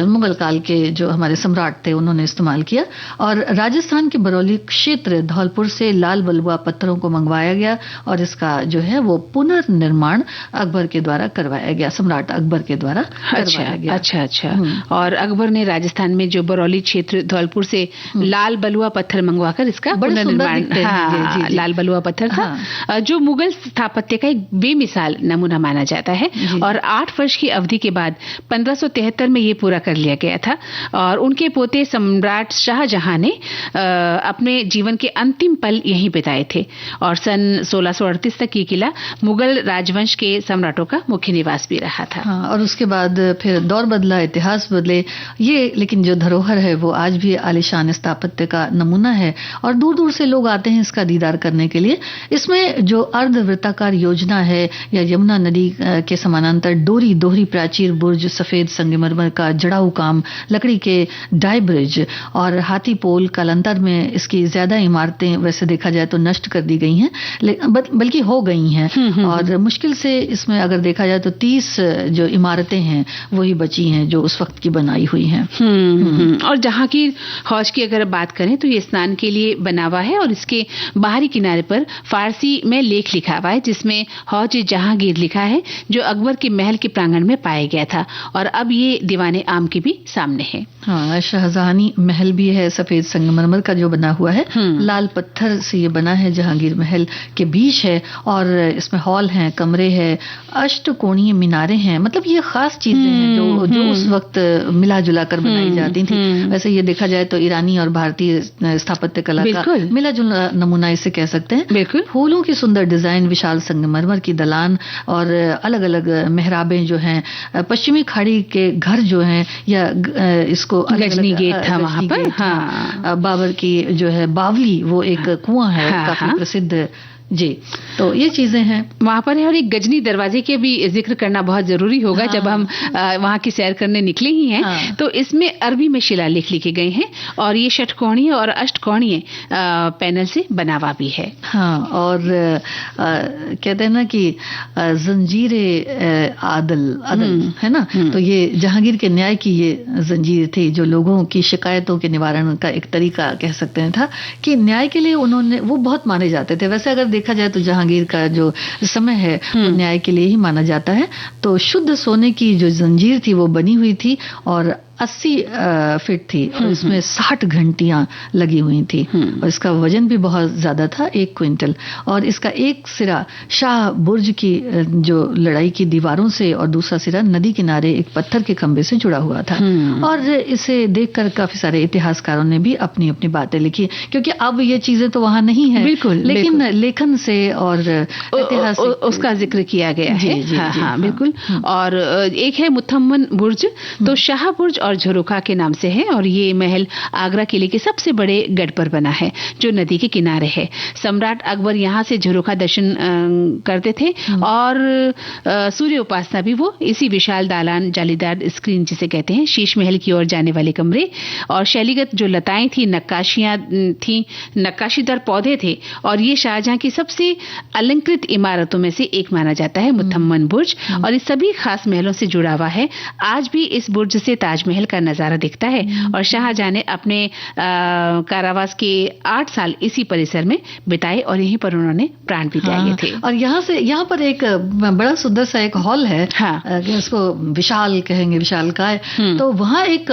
मुगल काल के जो हमारे सम्राट थे उन्होंने इस्तेमाल किया। और राजस्थान के बरौली क्षेत्र धौलपुर से लाल बलुआ पत्थरों को मंगवाया गया, और इसका जो है वो पुनर्निर्माण अकबर के द्वारा करवाया गया, सम्राट अकबर के द्वारा करवाया गया। अच्छा। और अकबर ने राजस्थान में जो बरौली क्षेत्र धौलपुर से लाल बलुआ पत्थर मंगवाकर इसका पुनर्निर्माण, लाल बलुआ पत्थर था, जो मुगल स्थापत्य का एक बेमिसाल नमूना माना जाता है। और 8 वर्ष की अवधि के बाद 1573 में ये पूरा कर लिया गया था। और उनके पोते सम्राट शाहजहां ने अपने जीवन के अंतिम पल यहीं बिताए थे। और सन 1638 तक ये किला मुगल राजवंश के सम्राटों का मुख्य निवास भी रहा था। और उसके बाद फिर दौर बदला, इतिहास बदले, ये लेकिन जो धरोहर है वो आज भी आलीशान स्थापत्य का नमूना है, और दूर दूर से लोग आते हैं इसका दीदार करने के लिए। इसमें जो अर्धवृत्ताकार योजना है, या यमुना नदी के समानांतर दोहरी प्राचीर, बुर्ज, सफेद संगमरमर का जड़ाऊ काम, लकड़ी के डाई ब्रिज और हाथी पोल, कालांतर में इसकी ज्यादा इमारतें वैसे देखा जाए तो नष्ट कर दी गई हैं, बल्कि हो गई हैं। और मुश्किल से इसमें अगर देखा जाए तो 30 जो इमारतें हैं वही बची हैं जो उस वक्त की बनाई हुई हैं। और जहांगीर हौज की अगर बात करें तो ये स्नान के लिए बना हुआ है, और इसके बाहरी किनारे पर फारसी में लेख लिखा हुआ है, जिसमें हौज जहांगीर लिखा है, जो अकबर के महल के प्रांगण में पाया गया था। और अब ये दीवाने आम के भी सामने है। हाँ, शाहजहानी महल भी है, सफेद संगमरमर का जो बना हुआ है, लाल पत्थर से ये बना है, जहांगीर महल के बीच है। और इसमें हॉल हैं, कमरे हैं, अष्टकोणीय मीनारें हैं। मतलब ये खास चीजें हैं जो उस वक्त मिला जुला कर बनाई जाती थी। वैसे ये देखा जाए तो ईरानी और भारतीय स्थापत्य कला का मिला जुला नमूना इसे कह सकते हैं। बिल्कुल। फूलों की सुंदर डिजाइन, विशाल संगमरमर की दलान, और अलग अलग मेहराबें जो हैं, पश्चिमी खाड़ी के घर जो हैं, या इसको गजनी गेट था वहां पर। बाबर की जो है बावली, वो एक कुआं है काफी प्रसिद्ध जी। तो ये चीजें हैं वहां पर है। और एक गजनी दरवाजे के भी जिक्र करना बहुत जरूरी होगा। जब हम वहां की सैर करने निकले ही हैं, तो इसमें अरबी में शिलालेख लिखे गए हैं, और ये षटकोणीय और अष्टकोणीय पैनल से बना हुआ भी है। हाँ, और कहते हैं ना कि जंजीरे आदल है ना, तो ये जहांगीर के न्याय की ये जंजीर थी, जो लोगों की शिकायतों के निवारण का एक तरीका कह सकते हैं था, कि न्याय के लिए उन्होंने, वो बहुत माने जाते थे। वैसे अगर देखा जाए तो जहांगीर का जो समय है वो न्याय के लिए ही माना जाता है। तो शुद्ध सोने की जो जंजीर थी वो बनी हुई थी, और 80 फीट थी और इसमें 60 घंटियां लगी हुई थी और इसका वजन भी बहुत ज्यादा था, 1 क्विंटल। और इसका एक सिरा शाह बुर्ज की जो लड़ाई की दीवारों से और दूसरा सिरा नदी किनारे एक पत्थर के खंबे से जुड़ा हुआ था। और इसे देखकर काफी सारे इतिहासकारों ने भी अपनी अपनी बातें लिखी, क्योंकि अब ये चीजें तो वहां नहीं है, बिल्कुल, लेकिन लेखन से और इतिहास उसका जिक्र किया गया है। हाँ, हाँ, बिल्कुल। और एक है मुथम्मन बुर्ज, तो शाह बुर्ज और झरोखा के नाम से है और ये महल आगरा किले के सबसे बड़े गढ़ पर बना है जो नदी के किनारे है। सम्राट अकबर यहाँ से झरोखा दर्शन करते थे और सूर्य उपासना भी वो इसी विशाल दालान, जालीदार स्क्रीन जिसे कहते हैं, शीश महल की ओर जाने वाले कमरे और शैलीगत जो लताएं थी, नक्काशियां थी, नक्काशीदार पौधे थे और ये शाहजहां की सबसे अलंकृत इमारतों में से एक माना जाता है मुथम्मन बुर्ज। और इस सभी खास महलों से जुड़ा हुआ है। आज भी इस बुर्ज से ताजमहल का नजारा दिखता है और शाहजहां ने अपने कारावास के 8 साल इसी परिसर में बिताए और यहीं पर उन्होंने प्राण भी त्यागे थे। और यहाँ पर एक बड़ा सुंदर सा एक हॉल है, उसको विशाल कहेंगे, विशालकाय। तो वहाँ एक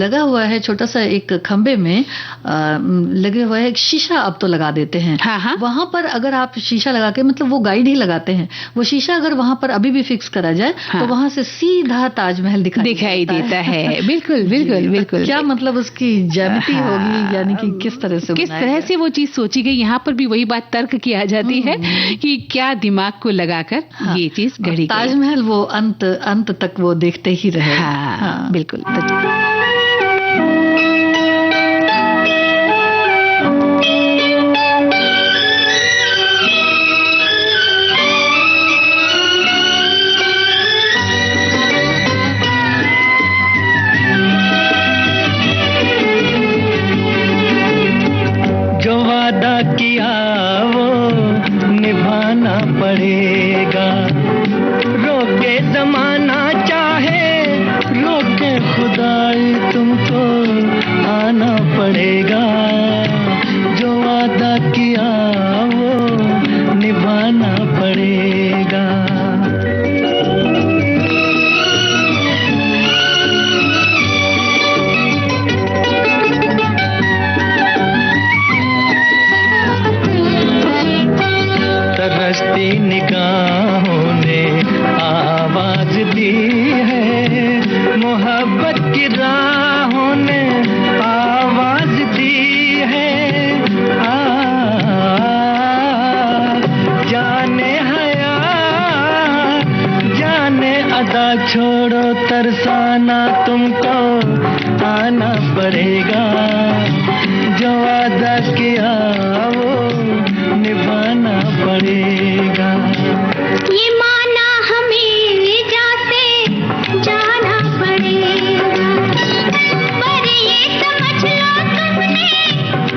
लगा हुआ है छोटा सा एक खंबे में लगे हुआ है एक शीशा, अब तो लगा देते हैं। वहां पर अगर आप शीशा लगा के, मतलब वो गाइड ही लगाते हैं, वो शीशा अगर वहां पर अभी भी फिक्स करा जाए तो वहां से सीधा ताजमहल दिखाई देता है। बिल्कुल बिल्कुल बिल्कुल। क्या मतलब उसकी ज्यामिति होगी, यानी कि किस तरह से वो चीज सोची गई। यहाँ पर भी वही बात तर्क की आ जाती है कि क्या दिमाग को लगाकर ये चीज गढ़ी। ताजमहल वो अंत तक वो देखते ही रहे। बिल्कुल। जो वादा किया वो निभाना पड़ेगा, रोके जमाना चाहे रोके खुदाई, तुमको आना पड़ेगा। जो वादा किया वो निभाना पड़ेगा। तरसती निगाहों ने आवाज दी है, मोहब्बत की राहों ने आवाज दी है। जाने हया जाने अदा, छोड़ो तरसाना, तुमको आना पड़ेगा। जो वादा किया वो निभाना पड़ेगा। ये माना हमें जाते जाना पड़ेगा, पर ये समझ लो तुमने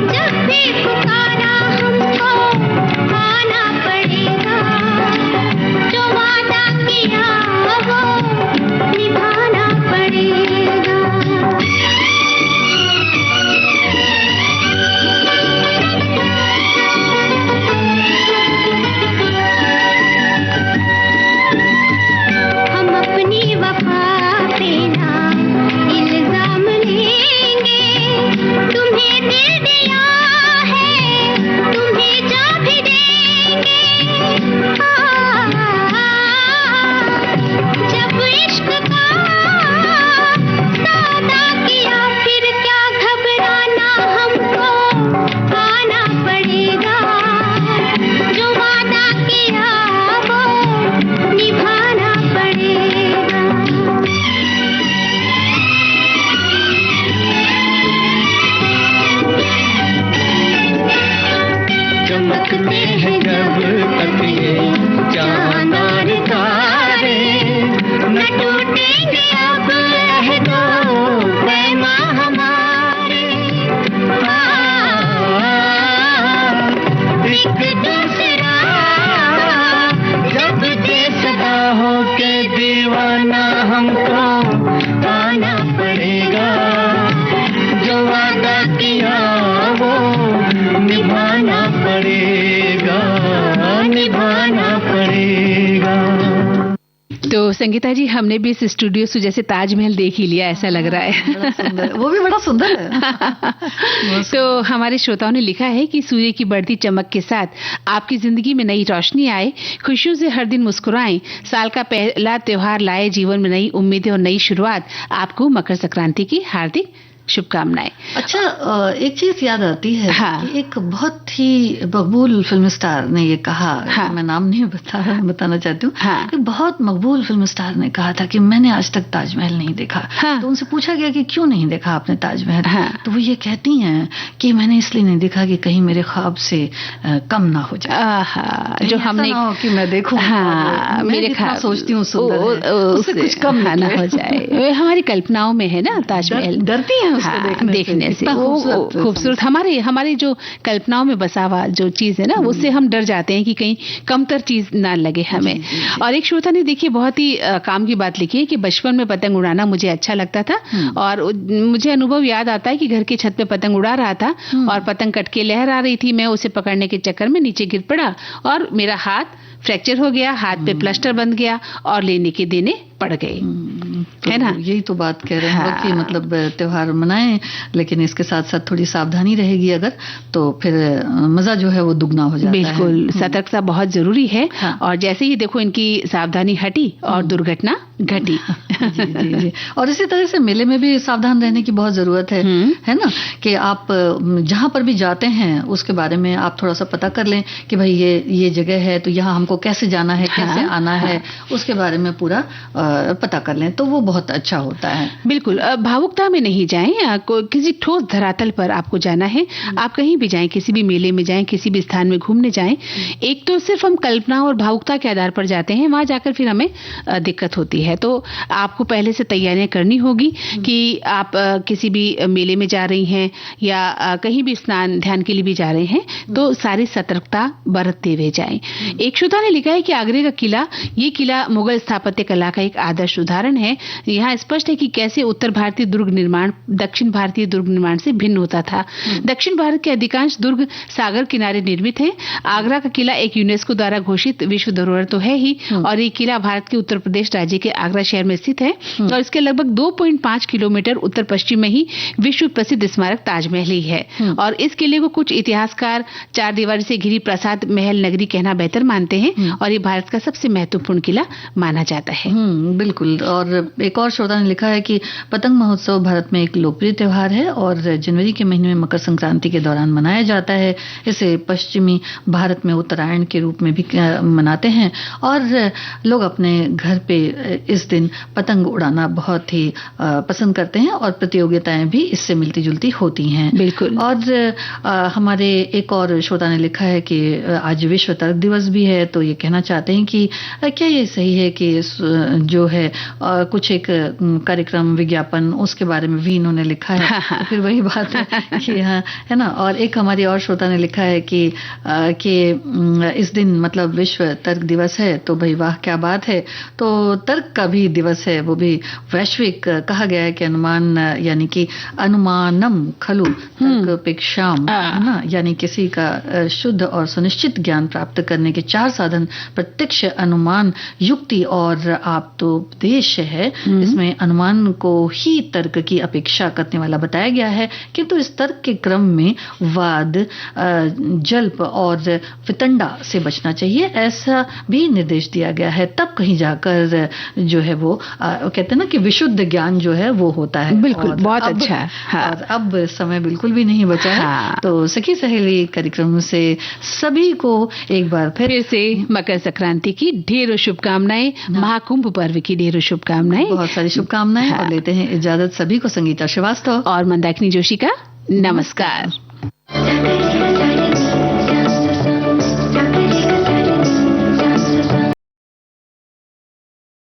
जब भी पुकारा हमको आना पड़ेगा। जो वादा किया वो निभाना पड़ेगा। संगीता जी, हमने भी इस स्टूडियो से जैसे ताजमहल देख ही लिया, ऐसा लग रहा है। बड़ा सुंदर, वो भी बड़ा सुंदर है। तो हमारे श्रोताओं ने लिखा है कि सूर्य की बढ़ती चमक के साथ आपकी जिंदगी में नई रोशनी आए, खुशियों से हर दिन मुस्कुराएं, साल का पहला त्योहार लाए जीवन में नई उम्मीदें और नई शुरुआत। आपको मकर संक्रांति की हार्दिक शुभकामनाएं। अच्छा, एक चीज याद आती है। हाँ। कि एक बहुत ही मकबूल फिल्म स्टार ने ये कहा। हाँ। मैं नाम नहीं बताना चाहती हूँ। हाँ। कि बहुत मकबूल फिल्म स्टार ने कहा था कि मैंने आज तक ताजमहल नहीं देखा। हाँ। तो उनसे पूछा गया कि क्यों नहीं देखा आपने ताजमहल। हाँ। तो वो ये कहती हैं कि मैंने इसलिए नहीं देखा कि कहीं मेरे ख्वाब से कम ना हो जाए। जो हमने ना हो कि मैं देखूं। हाँ, मेरे ख्याल सोचती हूँ सुंदर है, उससे कुछ कम ना हो जाए। हमारी कल्पनाओं में है ना ताजमहल, डरती है उसको देखने से। वो खूबसूरत हमारे जो कल्पनाओं में बसा हुआ जो चीज है ना, उससे हम डर जाते हैं कि कहीं कमतर चीज ना लगे हमें। और एक श्रोता ने देखिए बहुत ही काम की बात लिखी है कि बचपन में पतंग उड़ाना मुझे अच्छा लगता था और मुझे अनुभव याद आता है कि घर की छत पे पतंग उड़ा रहा था और पतंग कट के लहरा रही थी। मैं उसे पकड़ने के चक्कर में नीचे गिर पड़ा और मेरा हाथ फ्रैक्चर हो गया, हाथ पे प्लास्टर बंध गया और लेने के देने पड़ गए। है ना? यही तो बात कह रहे हैं कि मतलब त्योहार मनाएं, लेकिन इसके साथ साथ थोड़ी सावधानी रहेगी अगर, तो फिर मजा जो है वो दुगना हो जाता है। बिल्कुल, सतर्कता बहुत जरूरी है। और जैसे ही देखो इनकी सावधानी हटी और दुर्घटना घटी। जी। और इसी तरह से मेले में भी सावधान रहने की बहुत जरूरत है ना? कि आप जहां पर भी जाते हैं उसके बारे में आप थोड़ा सा पता कर लें कि भाई ये जगह है तो यहाँ हमको कैसे जाना है, कैसे आना है, उसके बारे में पूरा पता कर लें तो वो बहुत अच्छा होता है। बिल्कुल, भावुकता में नहीं जाएं, किसी ठोस धरातल पर आपको जाना है। आप कहीं भी जाएं, किसी भी मेले में जाएं, किसी भी स्थान में घूमने जाएं, एक तो सिर्फ हम कल्पना और भावुकता के आधार पर जाते हैं, वहां जाकर फिर हमें दिक्कत होती है। तो आपको पहले से तैयारियां करनी होगी कि आप किसी भी मेले में जा रही हैं या कहीं भी स्नान ध्यान के लिए भी जा रहे हैं तो सारी सतर्कता बरतते हुए जाएं। एक श्रोता ने लिखा है कि आगरे का किला, ये किला मुगल स्थापत्य कला का एक आदर्श उदाहरण है। यहाँ स्पष्ट है कि कैसे उत्तर भारतीय दुर्ग निर्माण दक्षिण भारतीय दुर्ग निर्माण से भिन्न होता था। दक्षिण भारत के अधिकांश दुर्ग सागर किनारे निर्मित हैं। आगरा का किला एक यूनेस्को द्वारा घोषित विश्व धरोहर तो है ही, और ये किला भारत के उत्तर प्रदेश राज्य के आगरा शहर में स्थित है और इसके लगभग 2.5 किलोमीटर उत्तर पश्चिम में ही विश्व प्रसिद्ध स्मारक ताजमहल ही है। और इस किले को कुछ इतिहासकार चार दीवारी से घिरी प्रासाद महल नगरी कहना बेहतर मानते हैं और ये भारत का सबसे महत्वपूर्ण किला माना जाता है। बिल्कुल। और एक और श्रोता ने लिखा है कि पतंग महोत्सव भारत में एक लोकप्रिय त्योहार है और जनवरी के महीने में मकर संक्रांति के दौरान मनाया जाता है। इसे पश्चिमी भारत में उत्तरायण के रूप में भी मनाते हैं और लोग अपने घर पे इस दिन पतंग उड़ाना बहुत ही पसंद करते हैं और प्रतियोगिताएं भी इससे मिलती जुलती होती हैं। बिल्कुल। और हमारे एक और श्रोता ने लिखा है कि आज विश्व तर्क दिवस भी है, तो ये कहना चाहते हैं कि क्या ये सही है कि जो है कुछ एक कार्यक्रम विज्ञापन उसके बारे में भी इन्होंने लिखा है। तो फिर वही बात है कि है ना। और एक हमारी और श्रोता ने लिखा है कि इस दिन मतलब विश्व तर्क दिवस है, तो भाई वाह क्या बात है। तो तर्क का भी दिवस है, वो भी वैश्विक। कहा गया है कि अनुमान यानी कि अनुमानम खलु तर्कपेक्षाम, है ना, यानी किसी का शुद्ध और सुनिश्चित ज्ञान प्राप्त करने के 4 साधन प्रत्यक्ष, अनुमान, युक्ति और आप्तोपदेश है। इसमें अनुमान को ही तर्क की अपेक्षा करने वाला बताया गया है, किंतु इस तर्क के क्रम में वाद, जल्प और वितंडा से बचना चाहिए, ऐसा भी निर्देश दिया गया है। तब कहीं जाकर जो है वो कहते हैं ना कि विशुद्ध ज्ञान जो है वो होता है। बिल्कुल, बहुत अच्छा। और अब समय बिल्कुल भी नहीं बचा है। तो सखी सहेली कार्यक्रम से सभी को एक बार फिर से मकर संक्रांति की ढेरों शुभकामनाएं, महाकुंभ पर्व की ढेरों शुभकामनाएं, बहुत सारी शुभकामनाएं। और लेते हैं इजाजत सभी को। संगीता श्रीवास्तव और मंदाकिनी जोशी का नमस्कार।